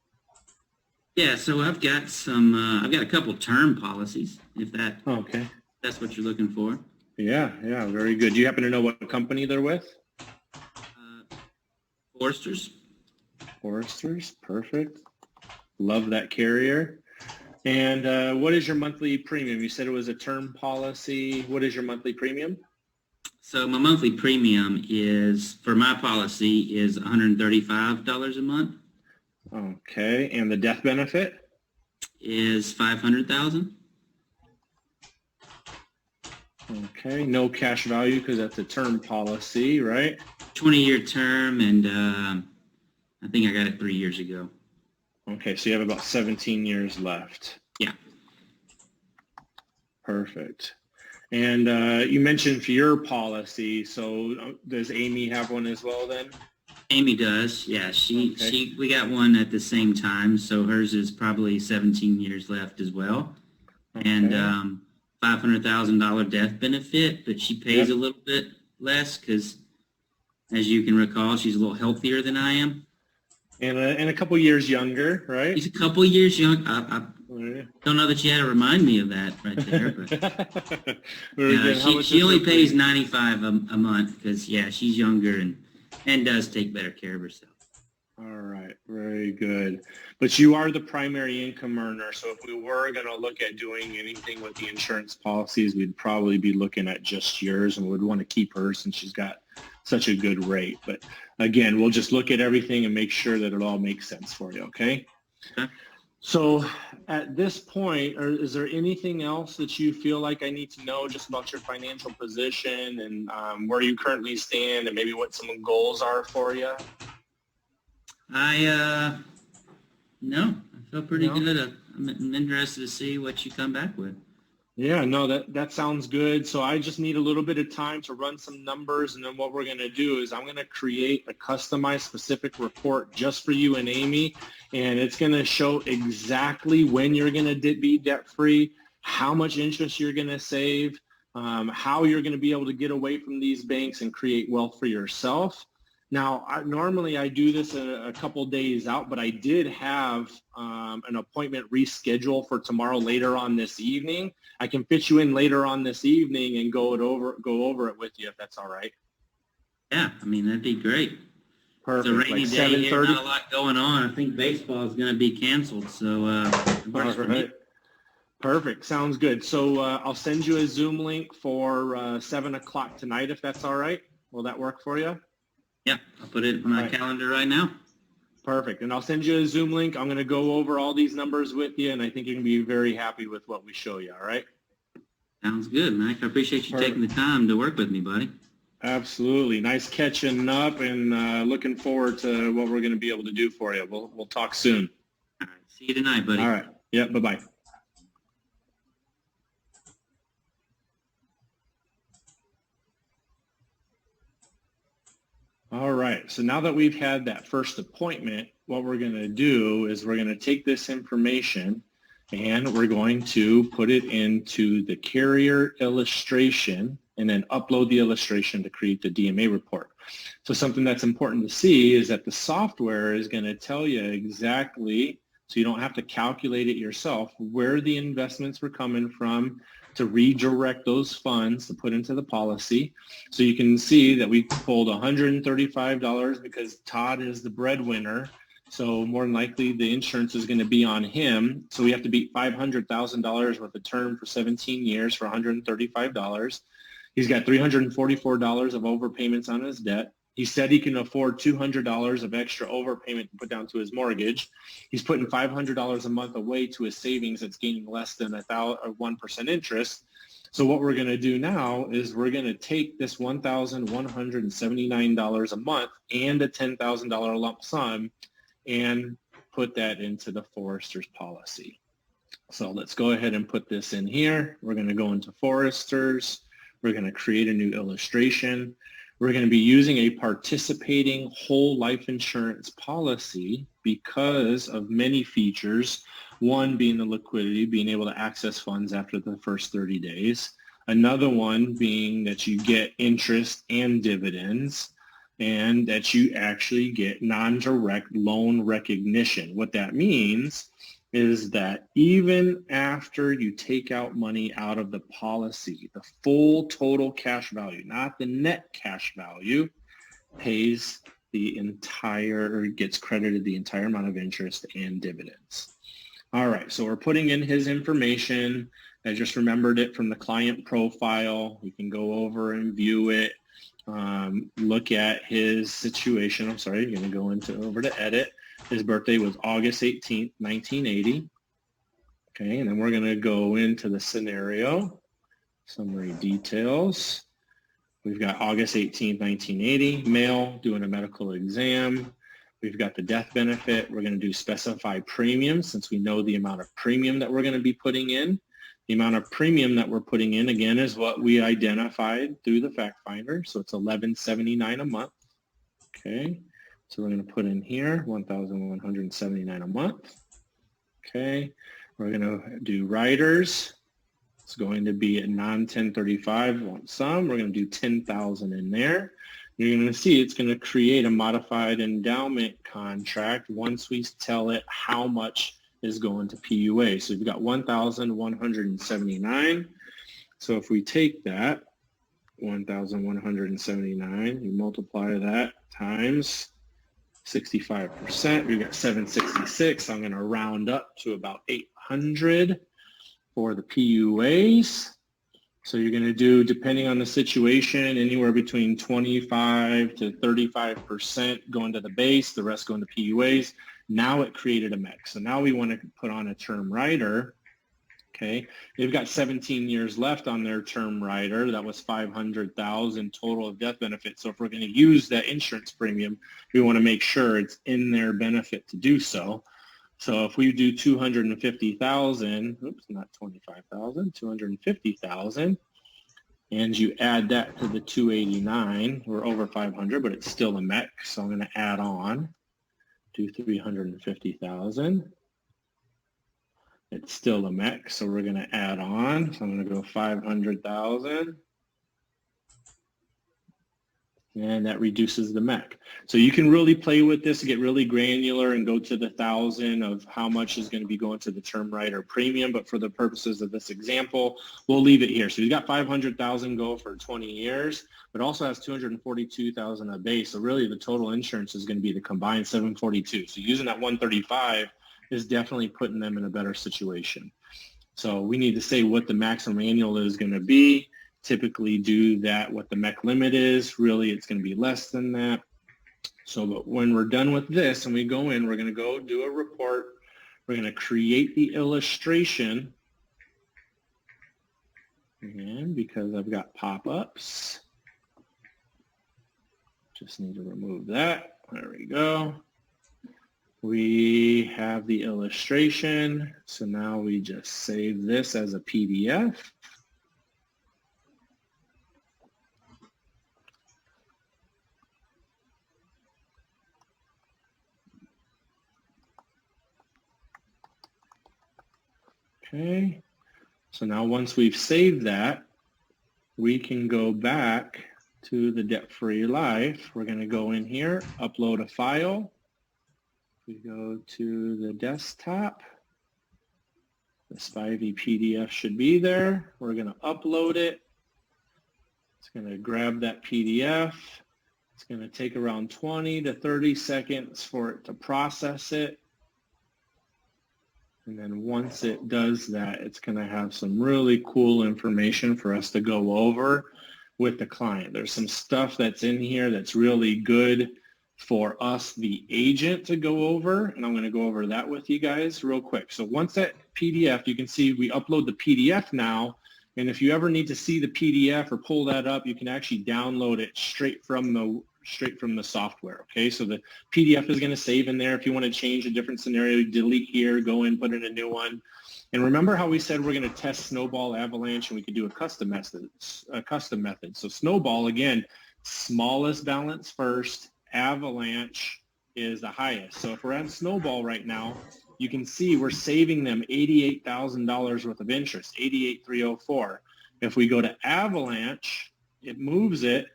Yeah, so I've got a couple term policies, if that Okay. That's what you're looking for. Yeah, very good. Do you happen to know what company they're with? Foresters. Foresters, perfect. Love that carrier. And what is your monthly premium? You said it was a term policy. What is your monthly premium? So my monthly premium is, for my policy, is $135 a month. Okay, and the death benefit? Is $500,000. Okay, no cash value because that's a term policy, right? 20-year term, and I think I got it 3 years ago. Okay, so you have about 17 years left. Yeah. Perfect. And you mentioned for your policy, so does Amy have one as well then? Amy does, yeah. Okay. We got one at the same time, so hers is probably 17 years left as well. Okay. And $500,000 death benefit, but she pays a little bit less because, as you can recall, she's a little healthier than I am. And a couple years younger, right? She's a couple years young. I don't know that you had to remind me of that right there, but she only pays $95 a month because, yeah, she's younger and does take better care of herself. All right, very good. But you are the primary income earner, so if we were going to look at doing anything with the insurance policies, we'd probably be looking at just yours, and would want to keep her since she's got such a good rate. But again, we'll just look at everything and make sure that it all makes sense for you, okay? Okay. So at this point, is there anything else that you feel like I need to know just about your financial position and where you currently stand and maybe what some goals are for you? No, I feel pretty good. I'm interested to see what you come back with. Yeah, no, that sounds good. So I just need a little bit of time to run some numbers, and then what we're going to do is I'm going to create a customized specific report just for you and Amy, and it's going to show exactly when you're going to be debt-free, how much interest you're going to save, how you're going to be able to get away from these banks and create wealth for yourself. Now, normally I do this a couple days out, but I did have an appointment rescheduled for tomorrow later on this evening. I can fit you in later on this evening and go over it with you if that's all right. Yeah, I mean, that'd be great. Perfect. It's a rainy day here, not a lot going on. I think baseball is going to be canceled, so all right. Perfect. Sounds good. So I'll send you a Zoom link for 7 o'clock tonight if that's all right. Will that work for you? Yeah, I'll put it in my calendar right now. Perfect. And I'll send you a Zoom link. I'm going to go over all these numbers with you, and I think you're going to be very happy with what we show you, all right? Sounds good, Mike. I appreciate you taking the time to work with me, buddy. Absolutely. Nice catching up, and looking forward to what we're going to be able to do for you. We'll talk soon. All right. See you tonight, buddy. All right. Yep. Bye-bye. All right, so now that we've had that first appointment, what we're going to do is we're going to take this information and we're going to put it into the carrier illustration and then upload the illustration to create the DMA report. So something that's important to see is that the software is going to tell you exactly, so you don't have to calculate it yourself, where the investments were coming from, to redirect those funds to put into the policy. So you can see that we pulled $135 because Todd is the breadwinner. So more than likely the insurance is going to be on him. So we have to beat $500,000 worth of term for 17 years for $135. He's got $344 of overpayments on his debt. He said he can afford $200 of extra overpayment to put down to his mortgage. He's putting $500 a month away to his savings that's gaining less than 1% interest. So what we're going to do now is we're going to take this $1,179 a month and a $10,000 lump sum and put that into the Foresters policy. So let's go ahead and put this in here. We're going to go into Foresters. We're going to create a new illustration. We're going to be using a participating whole life insurance policy because of many features. One being the liquidity, being able to access funds after the first 30 days. Another one being that you get interest and dividends, and that you actually get non-direct loan recognition. What that means is that even after you take out money out of the policy, the full total cash value, not the net cash value, pays the entire, or gets credited the entire amount of interest and dividends. All right, so we're putting in his information. I just remembered it from the client profile. You can go over and view it. Look at his situation. I'm sorry, you're going to go over to edit. His birthday was August 18th, 1980. Okay, and then we're going to go into the scenario, summary details. We've got August 18th, 1980, male, doing a medical exam. We've got the death benefit. We're going to do specify premium since we know the amount of premium that we're going to be putting in. The amount of premium that we're putting in, again, is what we identified through the fact finder. So it's $1,179 a month. Okay. So we're going to put in here $1,179 a month. Okay. We're going to do riders. It's going to be a non-1035 lump sum. We're going to do $10,000 in there. You're going to see it's going to create a modified endowment contract once we tell it how much is going to PUA. So we've got $1,179. So if we take that, 1,179, you multiply that times 65%, we've got 766. I'm going to round up to about 800 for the PUAs. So you're going to do, depending on the situation, anywhere between 25 to 35% going to the base, the rest going to PUAs. Now it created a mix. So now we want to put on a term rider. Okay, they've got 17 years left on their term rider. That was $500,000 total of death benefit. So if we're going to use that insurance premium, we want to make sure it's in their benefit to do so. So if we do 250,000, oops, not 25,000, 250,000, and you add that to the 289, we're over 500, but it's still a MEC. So I'm going to add on to 350,000. It's still a MEC, so we're going to add on. So I'm going to go 500,000. And that reduces the MEC. So you can really play with this, get really granular and go to the 1,000 of how much is going to be going to the term rider premium. But for the purposes of this example, we'll leave it here. So he's got 500,000 go for 20 years, but also has 242,000 a base. So really the total insurance is going to be the combined 742. So using that 135 is definitely putting them in a better situation. So we need to say what the maximum annual is going to be. Typically do that, what the MEC limit is. Really, it's going to be less than that. So but when we're done with this and we go in, we're going to go do a report. We're going to create the illustration. And because I've got pop-ups, just need to remove that. There we go. We have the illustration. So now we just save this as a PDF. Okay, so now once we've saved that, we can go back to the debt-free life. We're going to go in here, upload a file. We go to the desktop. The Spivey PDF should be there. We're going to upload it. It's going to grab that PDF. It's going to take around 20 to 30 seconds for it to process it. And then once it does that, it's going to have some really cool information for us to go over with the client. There's some stuff that's in here that's really good for us, the agent, to go over. And I'm going to go over that with you guys real quick. So once that PDF, you can see we upload the PDF now. And if you ever need to see the PDF or pull that up, you can actually download it straight from the software. Okay, so the PDF is going to save in there. If you want to change a different scenario, delete here, go in, put in a new one. And remember how we said we're going to test Snowball, Avalanche, and we could do a custom method. So Snowball, again, smallest balance first. Avalanche is the highest. So if we're on Snowball right now, you can see we're saving them $88,000 worth of interest, $88,304. If we go to Avalanche, it moves it.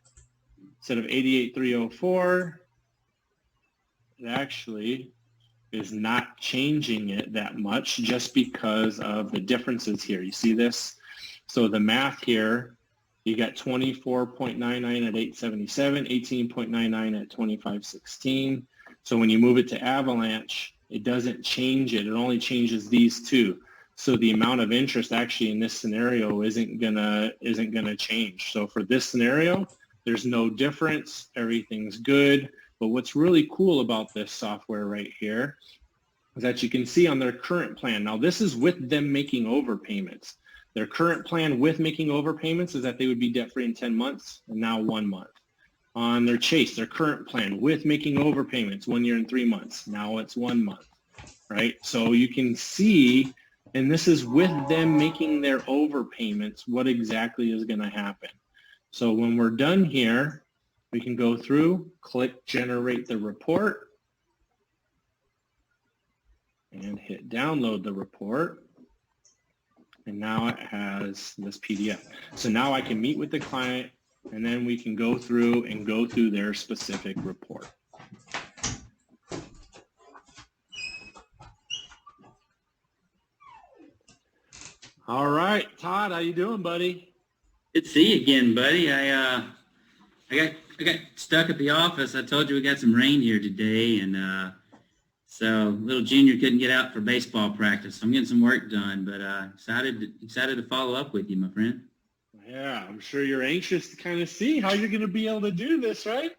Instead of $88,304, it actually is not changing it that much just because of the differences here. You see this? So the math here, you got 24.99 at 877, 18.99 at 2516. So when you move it to Avalanche, it doesn't change it. It only changes these two. So the amount of interest actually in this scenario isn't gonna change. So for this scenario, there's no difference. Everything's good. But what's really cool about this software right here is that you can see on their current plan. Now this is with them making overpayments. Their current plan with making overpayments is that they would be debt-free in 10 months and now 1 month. On their Chase, their current plan with making overpayments 1 year and 3 months. Now it's 1 month, right? So you can see, and this is with them making their overpayments, what exactly is going to happen. So when we're done here, we can go through, click generate the report, and hit download the report. And now it has this PDF. So now I can meet with the client, and then we can go through their specific report. All right, Todd, how you doing, buddy? Good to see you again, buddy. I got stuck at the office. I told you we got some rain here today, and so little junior couldn't get out for baseball practice. I'm getting some work done, but excited to follow up with you, my friend. Yeah, I'm sure you're anxious to kind of see how you're going to be able to do this, right?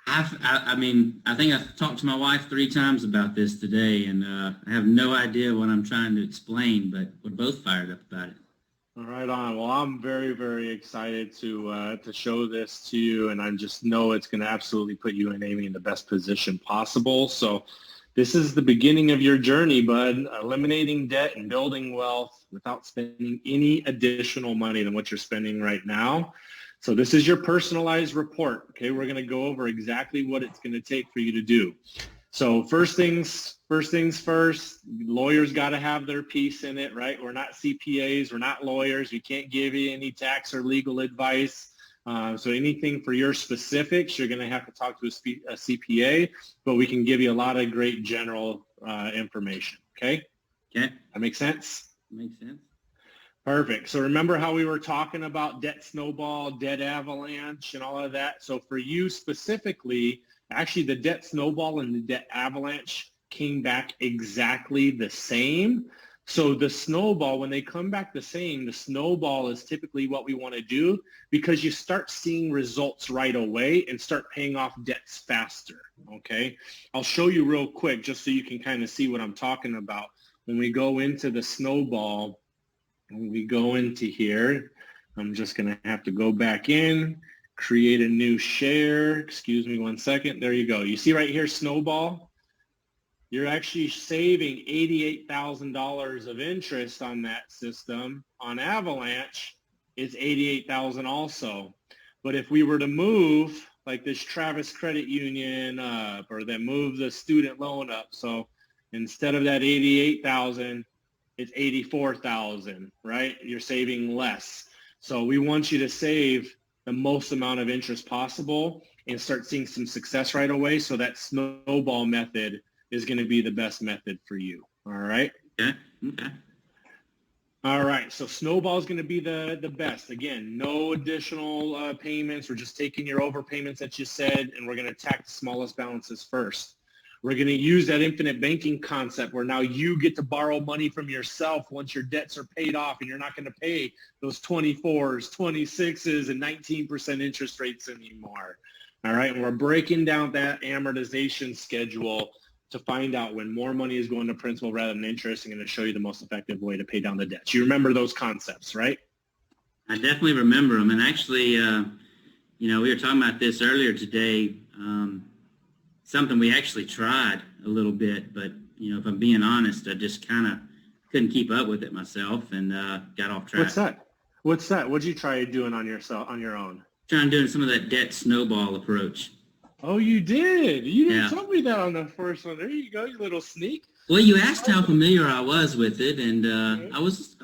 I mean, I think I've talked to my wife 3 times about this today, and I have no idea what I'm trying to explain, but we're both fired up about it. All right on. Well, I'm very, very excited to show this to you, and I just know it's going to absolutely put you and Amy in the best position possible. So this is the beginning of your journey, bud. Eliminating debt and building wealth without spending any additional money than what you're spending right now. So this is your personalized report. Okay, we're going to go over exactly what it's going to take for you to do. So first things first, lawyers got to have their piece in it, right? We're not CPAs, we're not lawyers. We can't give you any tax or legal advice. So anything for your specifics, you're going to have to talk to a CPA, but we can give you a lot of great general information. Okay? Okay. That makes sense? Makes sense. Perfect. So remember how we were talking about debt snowball, debt avalanche, and all of that? So for you specifically, actually the debt snowball and the debt avalanche came back exactly the same. So the snowball, when they come back the same, the snowball is typically what we want to do because you start seeing results right away and start paying off debts faster, okay? I'll show you real quick just so you can kind of see what I'm talking about. When we go into the snowball, when we go into here, I'm just going to have to go back in, create a new share. Excuse me 1 second. There you go. You see right here, snowball? You're actually saving $88,000 of interest on that system. On Avalanche, it's $88,000 also. But if we were to move like this Travis Credit Union up, or then move the student loan up, so instead of that $88,000, it's $84,000, right? You're saving less. So we want you to save the most amount of interest possible and start seeing some success right away. So that snowball method is going to be the best method for you. All right. Okay. Okay. All right. So snowball is going to be the best. Again, no additional payments. We're just taking your overpayments that you said, and we're going to attack the smallest balances first. We're going to use that infinite banking concept where now you get to borrow money from yourself once your debts are paid off, and you're not going to pay those 24s, 26s, and 19% interest rates anymore. All right. And we're breaking down that amortization schedule to find out when more money is going to principal rather than interest, and going to show you the most effective way to pay down the debts. You remember those concepts, right? I definitely remember them. And actually, we were talking about this earlier today. Something we actually tried a little bit, but, if I'm being honest, I just kind of couldn't keep up with it myself and got off track. What's that? What'd you try doing on your own? Trying doing some of that debt snowball approach. Oh, you did? You didn't tell me that on the first one. There you go, you little sneak. Well, you asked how familiar I was with it, and I was a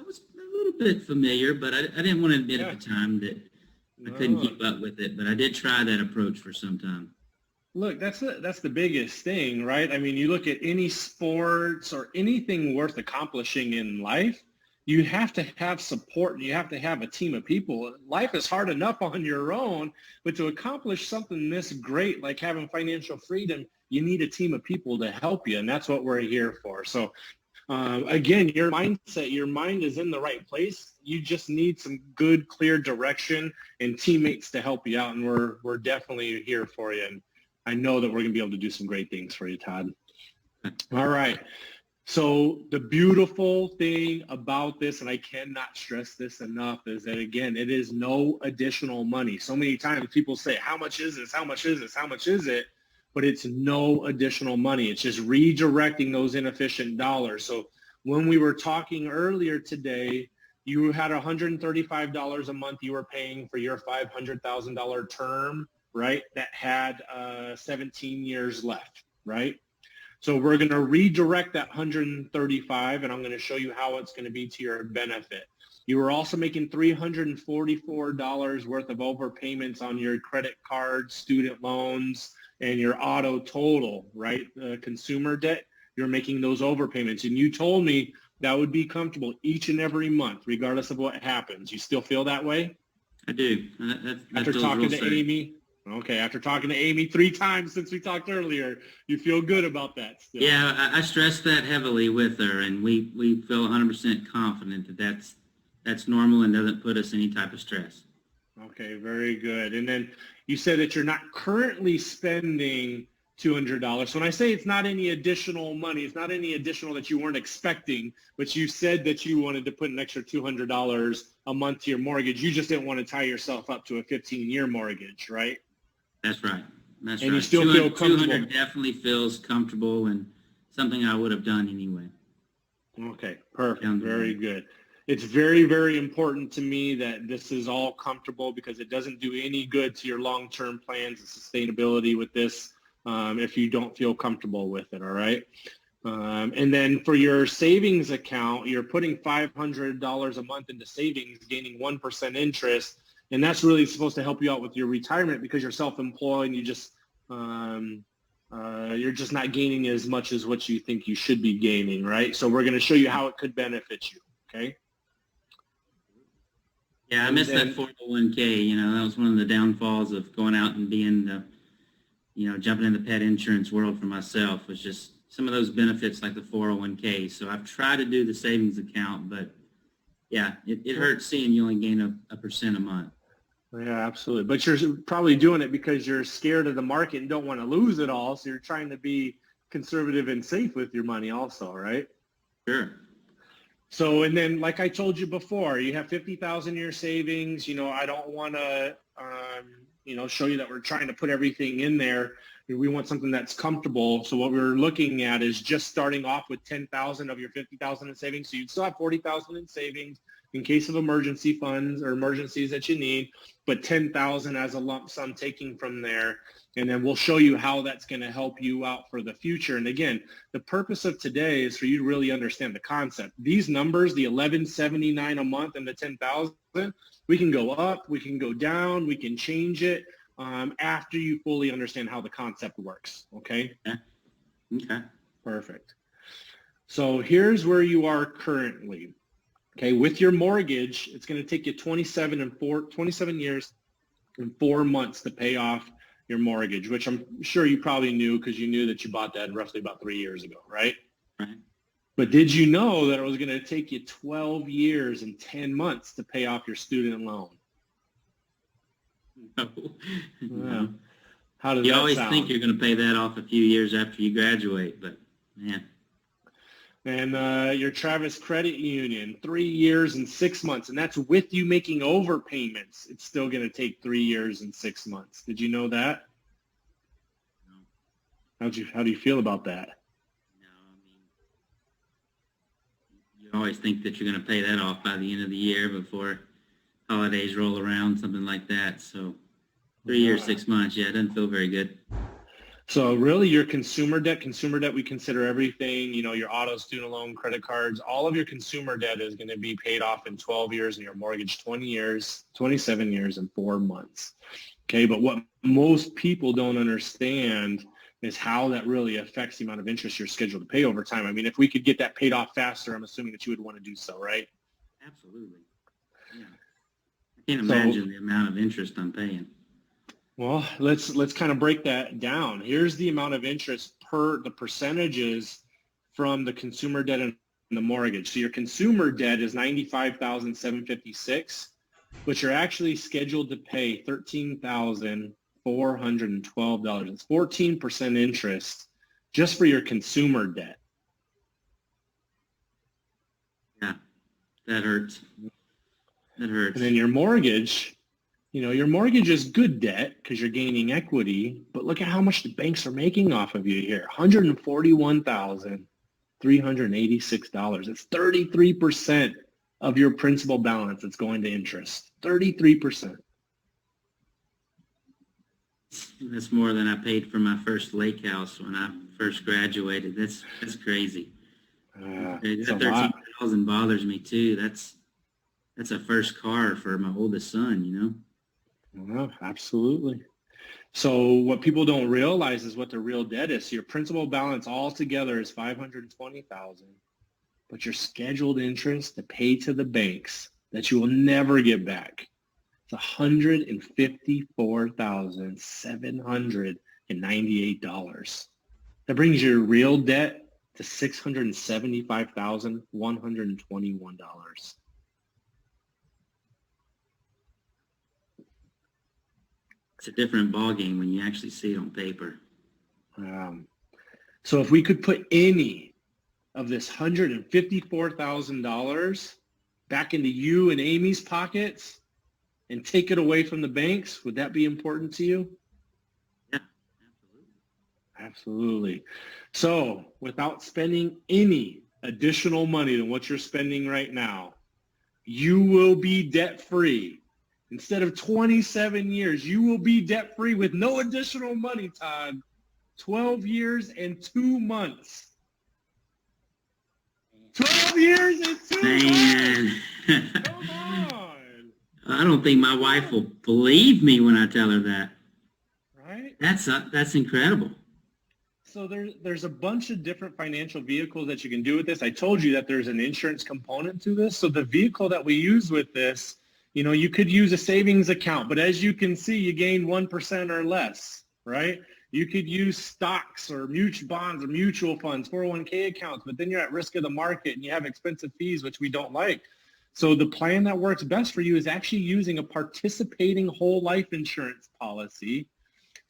little bit familiar, but I didn't want to admit at the time that I couldn't keep up with it. But I did try that approach for some time. Look, that's the biggest thing, right? I mean, you look at any sports or anything worth accomplishing in life, you have to have support. You have to have a team of people. Life is hard enough on your own, but to accomplish something this great, like having financial freedom, you need a team of people to help you, and that's what we're here for. So again, your mindset, your mind is in the right place. You just need some good, clear direction and teammates to help you out, and we're definitely here for you. And I know that we're going to be able to do some great things for you, Todd. All right. So the beautiful thing about this, and I cannot stress this enough, is that, again, it is no additional money. So many times people say, how much is this? How much is this? How much is it? But it's no additional money. It's just redirecting those inefficient dollars. So when we were talking earlier today, you had $135 a month you were paying for your $500,000 term, right? That had 17 years left, right? So we're going to redirect that 135, and I'm going to show you how it's going to be to your benefit. You were also making $344 worth of overpayments on your credit cards, student loans, and your auto total, right? Consumer debt, you're making those overpayments. And you told me that would be comfortable each and every month, regardless of what happens. You still feel that way? I do. After talking to Amy? Okay, after talking to Amy 3 times since we talked earlier, you feel good about that still? Yeah, I stressed that heavily with her, and we feel 100% confident that that's normal and doesn't put us any type of stress. Okay, very good. And then you said that you're not currently spending $200. So when I say it's not any additional money, it's not any additional that you weren't expecting, but you said that you wanted to put an extra $200 a month to your mortgage. You just didn't want to tie yourself up to a 15-year mortgage, right? That's right. That's and right. You still feel comfortable. 200 definitely feels comfortable and something I would have done anyway. Okay, perfect. Very good. It's very, very important to me that this is all comfortable because it doesn't do any good to your long-term plans and sustainability with this if you don't feel comfortable with it, all right? And then for your savings account, you're putting $500 a month into savings, gaining 1% interest, and that's really supposed to help you out with your retirement because you're self-employed and you're just not gaining as much as what you think you should be gaining, right? So we're going to show you how it could benefit you, okay? Yeah, I missed that 401k. You know, that was one of the downfalls of going out and being, jumping in the pet insurance world for myself was just some of those benefits like the 401k. So I've tried to do the savings account, but yeah, it hurts seeing you only gain a percent a month. Yeah, absolutely. But you're probably doing it because you're scared of the market and don't want to lose it all. So you're trying to be conservative and safe with your money also, right? Sure. So, and then like I told you before, you have 50,000 in your savings. I don't want to, show you that we're trying to put everything in there. We want something that's comfortable. So what we're looking at is just starting off with 10,000 of your 50,000 in savings. So you'd still have 40,000 in savings in case of emergency funds or emergencies that you need, but 10,000 as a lump sum taking from there. And then we'll show you how that's going to help you out for the future. And again, the purpose of today is for you to really understand the concept. These numbers, the $1,179 a month and the 10,000, we can go up, we can go down, we can change it after you fully understand how the concept works. Okay? Okay. Perfect. So here's where you are currently. Okay, with your mortgage, it's going to take you 27 years and 4 months to pay off your mortgage, which I'm sure you probably knew because you knew that you bought that roughly about 3 years ago, right? Right. But did you know that it was going to take you 12 years and 10 months to pay off your student loan? No. Yeah. How does you that always sound? think you're going to pay that off a few years after you graduate, but man. And your Travis Credit Union, 3 years and 6 months, and that's with you making overpayments. It's still going to take 3 years and 6 months. Did you know that? No. How do you feel about that? No, I mean, you always think that you're going to pay that off by the end of the year before holidays roll around, something like that. So 3 years, 6 months, yeah, it doesn't feel very good. So really your consumer debt, we consider everything, your auto, student loan, credit cards, all of your consumer debt is going to be paid off in 12 years and your mortgage 20 years, 27 years and 4 months. Okay, but what most people don't understand is how that really affects the amount of interest you're scheduled to pay over time. I mean, if we could get that paid off faster, I'm assuming that you would want to do so, right? Absolutely. Yeah. I can't imagine the amount of interest I'm paying. Well, let's kind of break that down. Here's the amount of interest per the percentages from the consumer debt and the mortgage. So your consumer debt is $95,756, but you're actually scheduled to pay $13,412. It's 14% interest just for your consumer debt. Yeah, that hurts. That hurts. And then your mortgage, your mortgage is good debt because you're gaining equity, but look at how much the banks are making off of you here. $141,386. It's 33% of your principal balance that's going to interest. 33%. That's more than I paid for my first lake house when I first graduated. That's crazy. That $13,000 bothers me too. That's a first car for my oldest son, Well, absolutely. So what people don't realize is what the real debt is. So your principal balance altogether is $520,000, but your scheduled interest to pay to the banks that you will never get back, it's $154,798. That brings your real debt to $675,121. It's a different ballgame when you actually see it on paper. So if we could put any of this $154,000 back into you and Amy's pockets and take it away from the banks, would that be important to you? Yeah, absolutely. So without spending any additional money than what you're spending right now, you will be debt-free. Instead of 27 years, you will be debt-free with no additional money, Todd. 12 years and 2 months. 12 years and 2 months. Come on. I don't think my wife will believe me when I tell her that. Right? That's incredible. So there's a bunch of different financial vehicles that you can do with this. I told you that there's an insurance component to this. So the vehicle that we use with this, you could use a savings account, but as you can see, you gain 1% or less, right? You could use stocks or mutual bonds or mutual funds, 401k accounts, but then you're at risk of the market and you have expensive fees, which we don't like. So the plan that works best for you is actually using a participating whole life insurance policy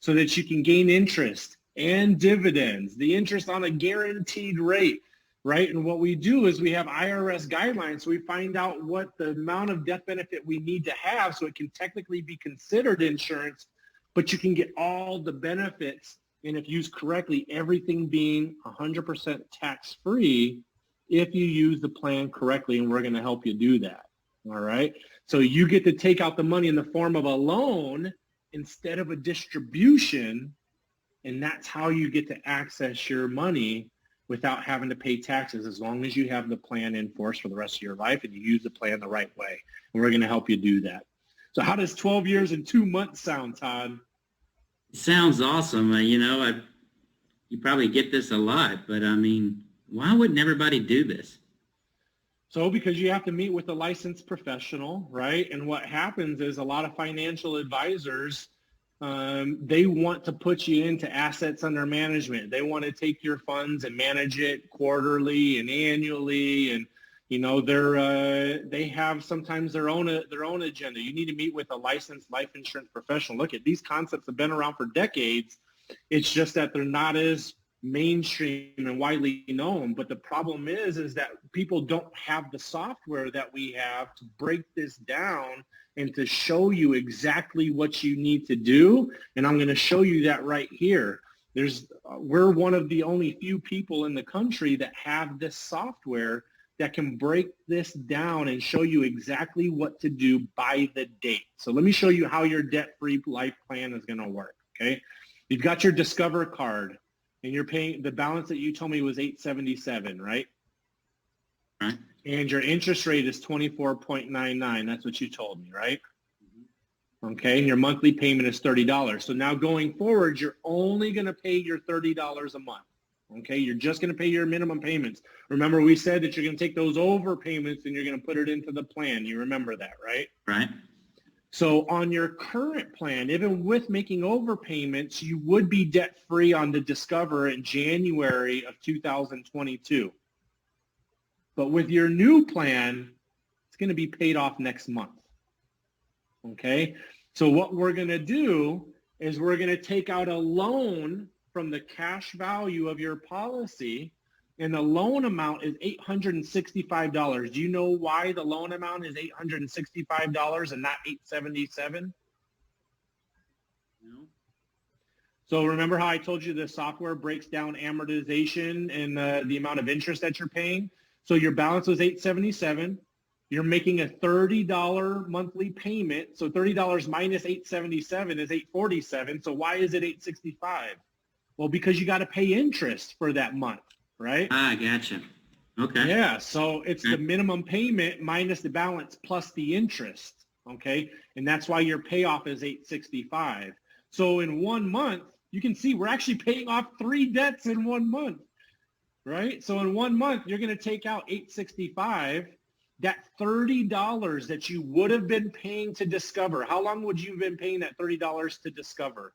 so that you can gain interest and dividends, the interest on a guaranteed rate. Right. And what we do is we have IRS guidelines. So we find out what the amount of death benefit we need to have so it can technically be considered insurance, but you can get all the benefits. And if used correctly, everything being 100% tax-free if you use the plan correctly. And we're going to help you do that. All right. So you get to take out the money in the form of a loan instead of a distribution. And that's how you get to access your money without having to pay taxes, as long as you have the plan in force for the rest of your life and you use the plan the right way. And we're going to help you do that. So how does 12 years and 2 months sound, Todd? It sounds awesome. You probably get this a lot, but I mean, why wouldn't everybody do this? So because you have to meet with a licensed professional, right? And what happens is a lot of financial advisors, they want to put you into assets under management. They want to take your funds and manage it quarterly and annually. And, they have sometimes their own agenda. You need to meet with a licensed life insurance professional. Look, these concepts have been around for decades. It's just that they're not as mainstream and widely known. But the problem is that people don't have the software that we have to break this down and to show you exactly what you need to do. And I'm going to show you that right here. We're one of the only few people in the country that have this software that can break this down and show you exactly what to do by the date. So let me show you how your debt-free life plan is going to work, okay? You've got your Discover card, and you're paying, the balance that you told me was $877, right? Right. And your interest rate is 24.99. That's what you told me, right? Mm-hmm. Okay, and your monthly payment is $30. So now going forward, you're only going to pay your $30 a month. Okay, you're just going to pay your minimum payments. Remember, we said that you're going to take those overpayments and you're going to put it into the plan. You remember that, right? Right. So on your current plan, even with making overpayments, you would be debt-free on the Discover in January of 2022. But with your new plan, it's going to be paid off next month. Okay, so what we're going to do is we're going to take out a loan from the cash value of your policy, and the loan amount is $865. Do you know why the loan amount is $865 and not $877? No. So remember how I told you the software breaks down amortization and the amount of interest that you're paying? So your balance was $877. You're making a $30 monthly payment. So $30 minus $877 is $847. So why is it $865? Well, because you got to pay interest for that month, right? Ah, gotcha. Okay. Yeah, so it's the minimum payment minus the balance plus the interest, okay? And that's why your payoff is $865. So in 1 month, you can see we're actually paying off 3 debts in 1 month, right? So in 1 month, you're going to take out $865. That $30 that you would have been paying to Discover, how long would you have been paying that $30 to Discover?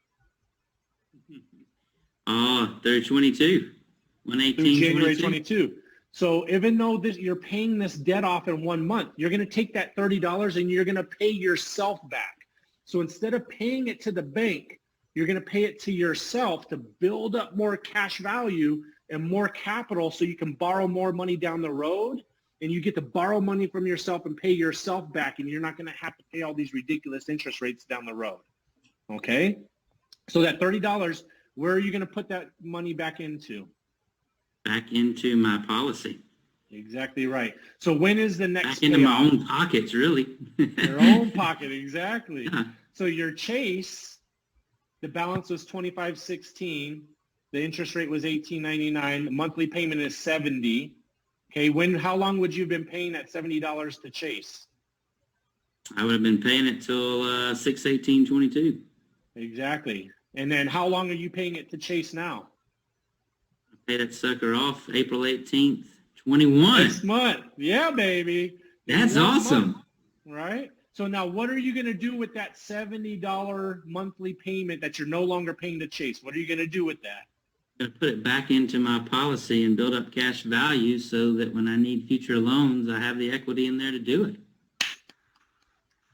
They're 22. 118, Through January 22. 22. So even though you're paying this debt off in 1 month, you're going to take that $30 and you're going to pay yourself back. So instead of paying it to the bank, you're going to pay it to yourself to build up more cash value and more capital so you can borrow more money down the road, and you get to borrow money from yourself and pay yourself back, and you're not going to have to pay all these ridiculous interest rates down the road. Okay? So that $30, where are you going to put that money back into? Back into my policy. Exactly right. So when is the next Back into my payoff? own pockets, really. Your own pocket, exactly. Yeah. So your Chase, the balance was $25.16. The interest rate was $18.99. The monthly payment is $70. Okay, how long would you have been paying that $70 to Chase? I would have been paying it till 6/18/22. Exactly. And then how long are you paying it to Chase now? I paid that sucker off April 18th, 21. This month. Yeah, baby. That's In 1 awesome. month, right? So now what are you going to do with that $70 monthly payment that you're no longer paying to Chase? What are you going to do with that? I'm going to put it back into my policy and build up cash value so that when I need future loans, I have the equity in there to do it.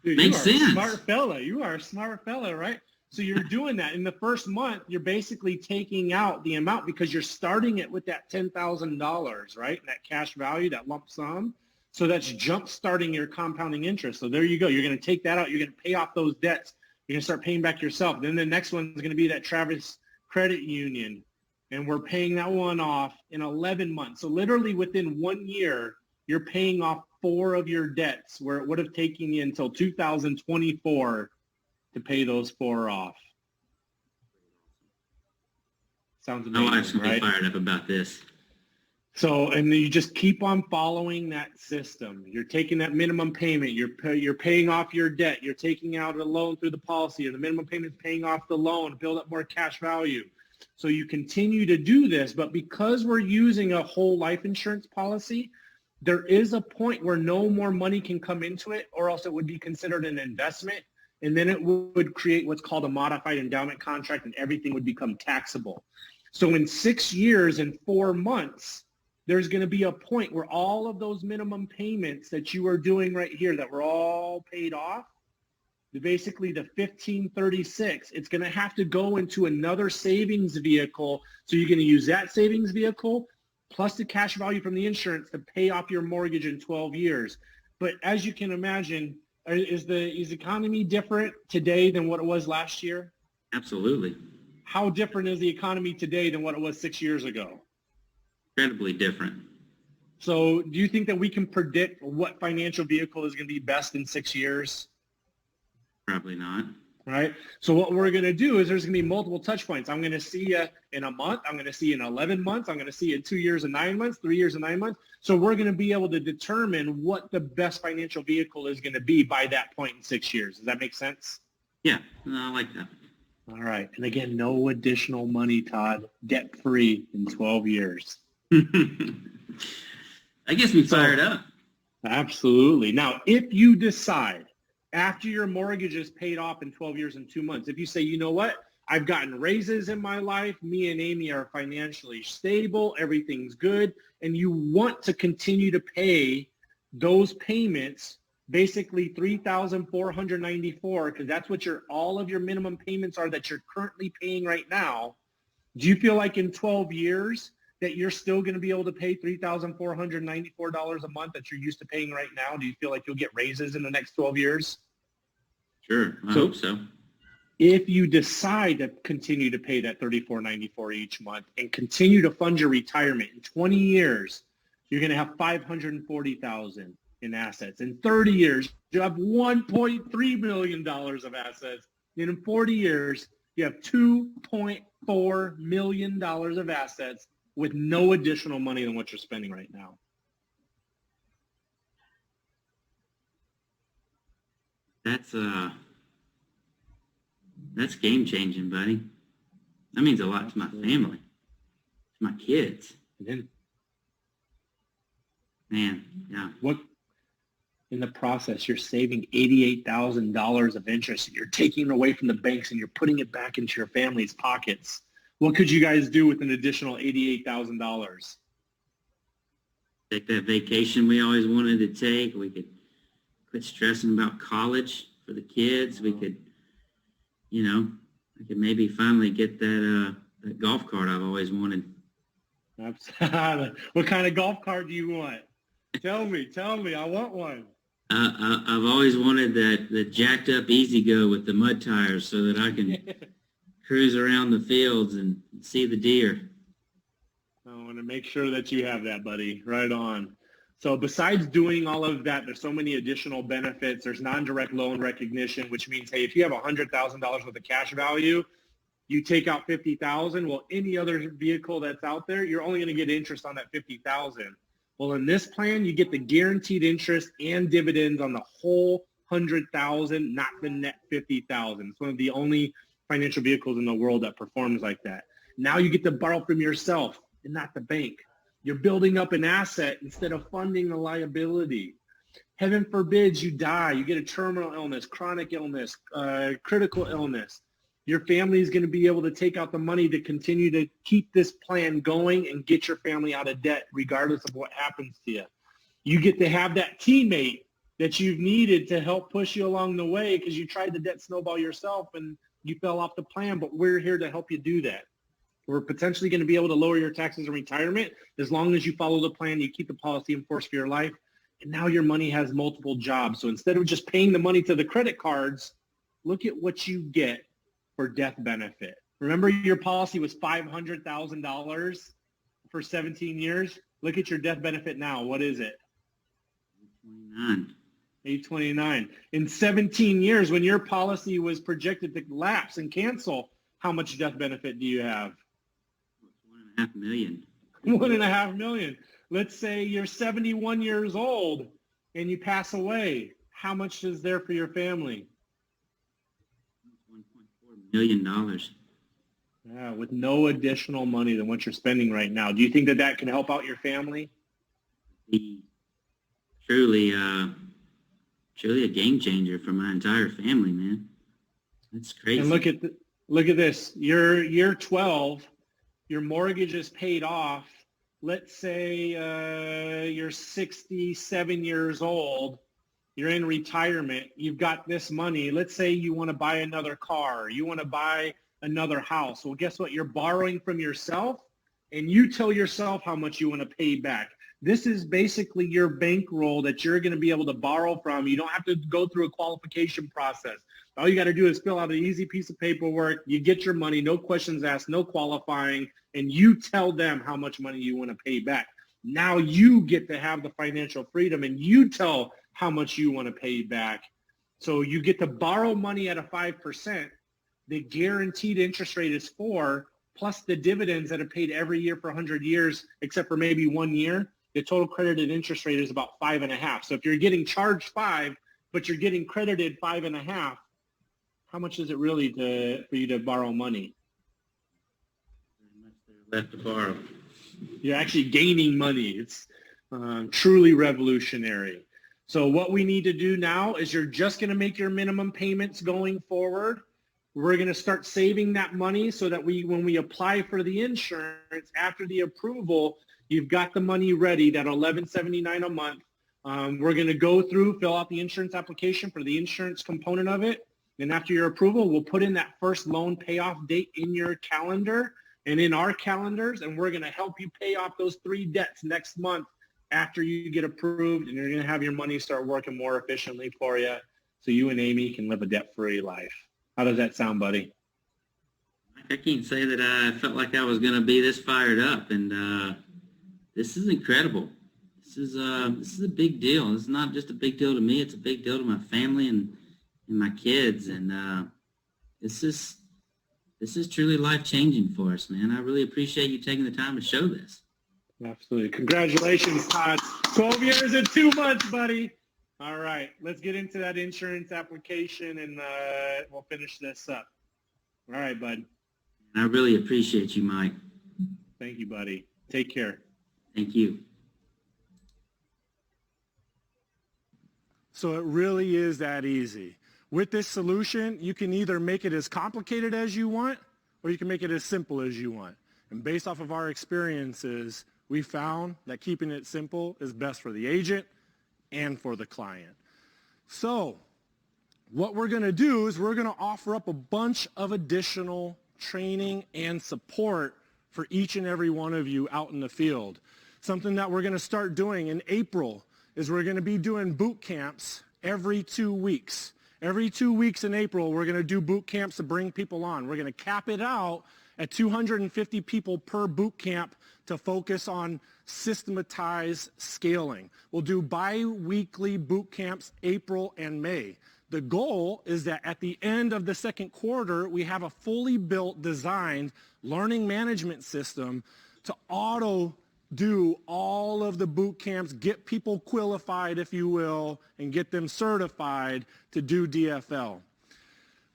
Dude, Makes you are sense. A smart fella. You are a smart fella, right? So you're doing that. In the first month, you're basically taking out the amount because you're starting it with that $10,000, right? And that cash value, that lump sum. So that's jump starting your compounding interest. So there you go. You're going to take that out. You're going to pay off those debts. You're going to start paying back yourself. Then the next one is going to be that Travis Credit Union. And we're paying that one off in 11 months. So literally within 1 year, you're paying off 4 of your debts where it would have taken you until 2024 to pay those 4 off. Sounds My wife's amazing, going to be right? fired up about this. So, and you just keep on following that system. You're taking that minimum payment. You're paying off your debt. You're taking out a loan through the policy, or the minimum payment is paying off the loan, build up more cash value. So you continue to do this, but because we're using a whole life insurance policy, there is a point where no more money can come into it, or else it would be considered an investment. And then it would create what's called a modified endowment contract, and everything would become taxable. So in 6 years and 4 months, there's going to be a point where all of those minimum payments that you are doing right here that were all paid off, basically the 1536, it's going to have to go into another savings vehicle. So you're going to use that savings vehicle plus the cash value from the insurance to pay off your mortgage in 12 years. But as you can imagine, is the economy different today than what it was last year? Absolutely. How different is the economy today than what it was 6 years ago? Incredibly different. So do you think that we can predict what financial vehicle is going to be best in 6 years? Probably not. Right? So what we're going to do is there's going to be multiple touch points. I'm going to see you in a month. I'm going to see you in 11 months. I'm going to see you in 2 years and 9 months, 3 years and 9 months. So we're going to be able to determine what the best financial vehicle is going to be by that point in 6 years. Does that make sense? Yeah, no, I like that. All right. And again, no additional money, Todd. Debt-free in 12 years. That gets me fired up. Absolutely. Now, if you decide after your mortgage is paid off in 12 years and 2 months, if you say, you know what, I've gotten raises in my life, me and Amy are financially stable, everything's good, and you want to continue to pay those payments, basically $3,494, because that's what all of your minimum payments are that you're currently paying right now. Do you feel like in 12 years that you're still going to be able to pay $3,494 a month that you're used to paying right now? Do you feel like you'll get raises in the next 12 years? Sure, I hope so. If you decide to continue to pay that $34.94 each month and continue to fund your retirement in 20 years, you're going to have $540,000 in assets. In 30 years, you have $1.3 million of assets. And in 40 years, you have $2.4 million of assets with no additional money than what you're spending right now. That's game changing, buddy. That means a lot to my family, to my kids. And then Man, yeah. what in the process, you're saving $88,000 of interest, and you're taking it away from the banks and you're putting it back into your family's pockets. What could you guys do with an additional $88,000? Take that vacation we always wanted to take. We could quit stressing about college for the kids. We could, I could maybe finally get that golf cart I've always wanted. What kind of golf cart do you want? Tell me. I want one. I've always wanted that jacked up Easy Go with the mud tires so that I can cruise around the fields and see the deer. I want to make sure that you have that, buddy. Right on. So besides doing all of that, there's so many additional benefits. There's non-direct loan recognition, which means, hey, if you have $100,000 worth of cash value, you take out $50,000. Well, any other vehicle that's out there, you're only going to get interest on that $50,000. Well, in this plan, you get the guaranteed interest and dividends on the whole $100,000, not the net $50,000. It's one of the only financial vehicles in the world that performs like that. Now you get to borrow from yourself and not the bank. You're building up an asset instead of funding the liability. Heaven forbids you die. You get a terminal illness, chronic illness, critical illness. Your family is going to be able to take out the money to continue to keep this plan going and get your family out of debt regardless of what happens to you. You get to have that teammate that you've needed to help push you along the way because you tried the debt snowball yourself and you fell off the plan, but we're here to help you do that. We're potentially going to be able to lower your taxes in retirement as long as you follow the plan, you keep the policy in force for your life, and now your money has multiple jobs. So instead of just paying the money to the credit cards, look at what you get for death benefit. Remember your policy was $500,000 for 17 years? Look at your death benefit now. What is it? $829. In 17 years, when your policy was projected to lapse and cancel, how much death benefit do you have? $1.5 million. $1.5 million. Let's say you're 71 years old and you pass away. How much is there for your family? $1.4 million. Yeah, with no additional money than what you're spending right now. Do you think that can help out your family? Truly a game changer for my entire family, man. That's crazy. And look at this. You're 12. Your mortgage is paid off. Let's say you're 67 years old. You're in retirement. You've got this money. Let's say you want to buy another car. You want to buy another house. Well, guess what? You're borrowing from yourself, and you tell yourself how much you want to pay back. This is basically your bankroll that you're going to be able to borrow from. You don't have to go through a qualification process. All you got to do is fill out an easy piece of paperwork. You get your money, no questions asked, no qualifying, and you tell them how much money you want to pay back. Now you get to have the financial freedom, and you tell how much you want to pay back. So you get to borrow money at a 5%. The guaranteed interest rate is 4%, plus the dividends that are paid every year for 100 years, except for maybe 1 year. The total credited interest rate is about 5.5%. So if you're getting charged 5, but you're getting credited 5.5, How much is it really for you to borrow money? Left to borrow. You're actually gaining money. It's truly revolutionary. So what we need to do now is you're just going to make your minimum payments going forward. We're going to start saving that money so that when we apply for the insurance, after the approval, you've got the money ready, that $11.79 a month. We're going to go through, fill out the insurance application for the insurance component of it. And after your approval, we'll put in that first loan payoff date in your calendar and in our calendars, and we're going to help you pay off those 3 debts next month after you get approved, and you're going to have your money start working more efficiently for you so you and Amy can live a debt-free life. How does that sound, buddy? I can't say that I felt like I was going to be this fired up, and this is incredible. This is a big deal. It's not just a big deal to me. It's a big deal to my family and my kids, and this is truly life-changing for us, man. I really appreciate you taking the time to show this. Absolutely. Congratulations, Todd. 12 years and 2 months, buddy. All right. Let's get into that insurance application, and we'll finish this up. All right, bud. I really appreciate you, Mike. Thank you, buddy. Take care. Thank you. So it really is that easy. With this solution, you can either make it as complicated as you want, or you can make it as simple as you want. And based off of our experiences, we found that keeping it simple is best for the agent and for the client. So what we're going to do is we're going to offer up a bunch of additional training and support for each and every one of you out in the field. Something that we're going to start doing in April is we're going to be doing boot camps every 2 weeks. Every 2 weeks in April, we're going to do boot camps to bring people on. We're going to cap it out at 250 people per boot camp to focus on systematized scaling. We'll do bi-weekly boot camps April and May. The goal is that at the end of the second quarter, we have a fully built, designed learning management system to do all of the boot camps, get people qualified, if you will, and get them certified to do DFL.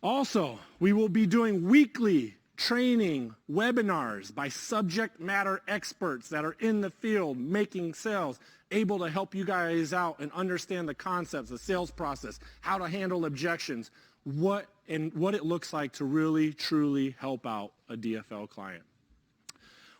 Also, we will be doing weekly training webinars by subject matter experts that are in the field making sales, able to help you guys out and understand the concepts, the sales process, how to handle objections, what it looks like to really, truly help out a DFL client.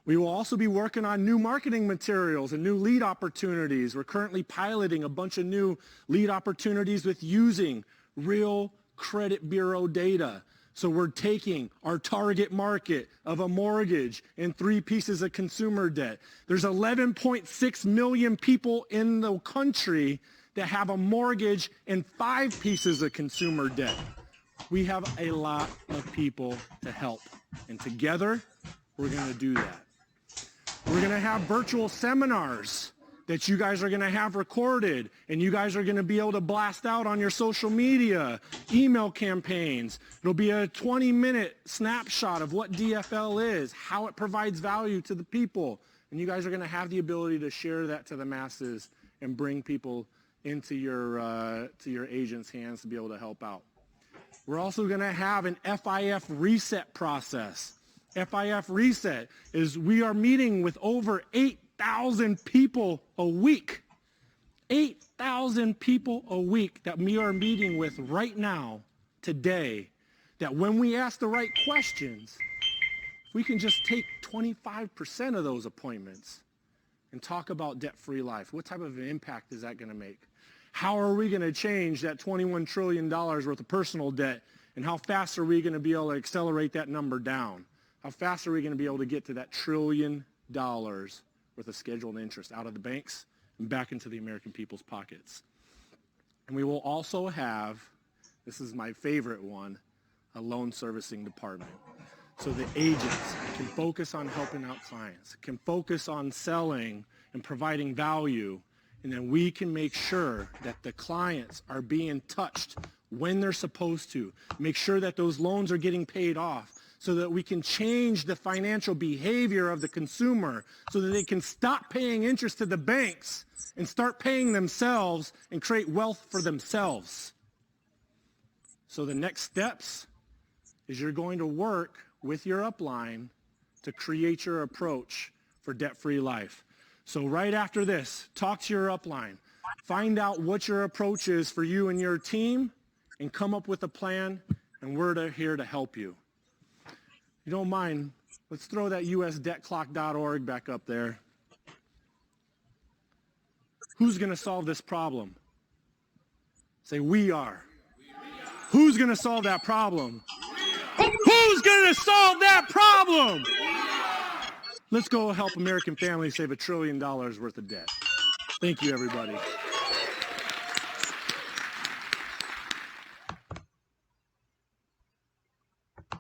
We will also be working on new marketing materials and new lead opportunities. We're currently piloting a bunch of new lead opportunities with using real credit bureau data. So we're taking our target market of a mortgage and 3 pieces of consumer debt. There's 11.6 million people in the country that have a mortgage and 5 pieces of consumer debt. We have a lot of people to help. And together, we're going to do that. We're going to have virtual seminars that you guys are going to have recorded, and you guys are going to be able to blast out on your social media, email campaigns. It'll be a 20-minute snapshot of what DFL is, how it provides value to the people, and you guys are going to have the ability to share that to the masses and bring people into your agent's hands to be able to help out. We're also going to have an FIF reset process. FIF reset is we are meeting with over 8,000 people a week. 8,000 people a week that we are meeting with right now, today, that when we ask the right questions, we can just take 25% of those appointments and talk about debt-free life. What type of an impact is that going to make? How are we going to change that $21 trillion worth of personal debt, and how fast are we going to be able to accelerate that number down? How fast are we going to be able to get to that $1 trillion worth of scheduled interest out of the banks and back into the American people's pockets? And we will also have, this is my favorite one, a loan servicing department. So the agents can focus on helping out clients, can focus on selling and providing value, and then we can make sure that the clients are being touched when they're supposed to, make sure that those loans are getting paid off, so that we can change the financial behavior of the consumer so that they can stop paying interest to the banks and start paying themselves and create wealth for themselves. So the next steps is you're going to work with your upline to create your approach for debt-free life. So right after this, talk to your upline. Find out what your approach is for you and your team and come up with a plan, and we're here to help you. If you don't mind, let's throw that usdebtclock.org back up there. Who's going to solve this problem? Say, we are. Who's going to solve that problem? Who's going to solve that problem? Let's go help American families save $1 trillion worth of debt. Thank you, everybody.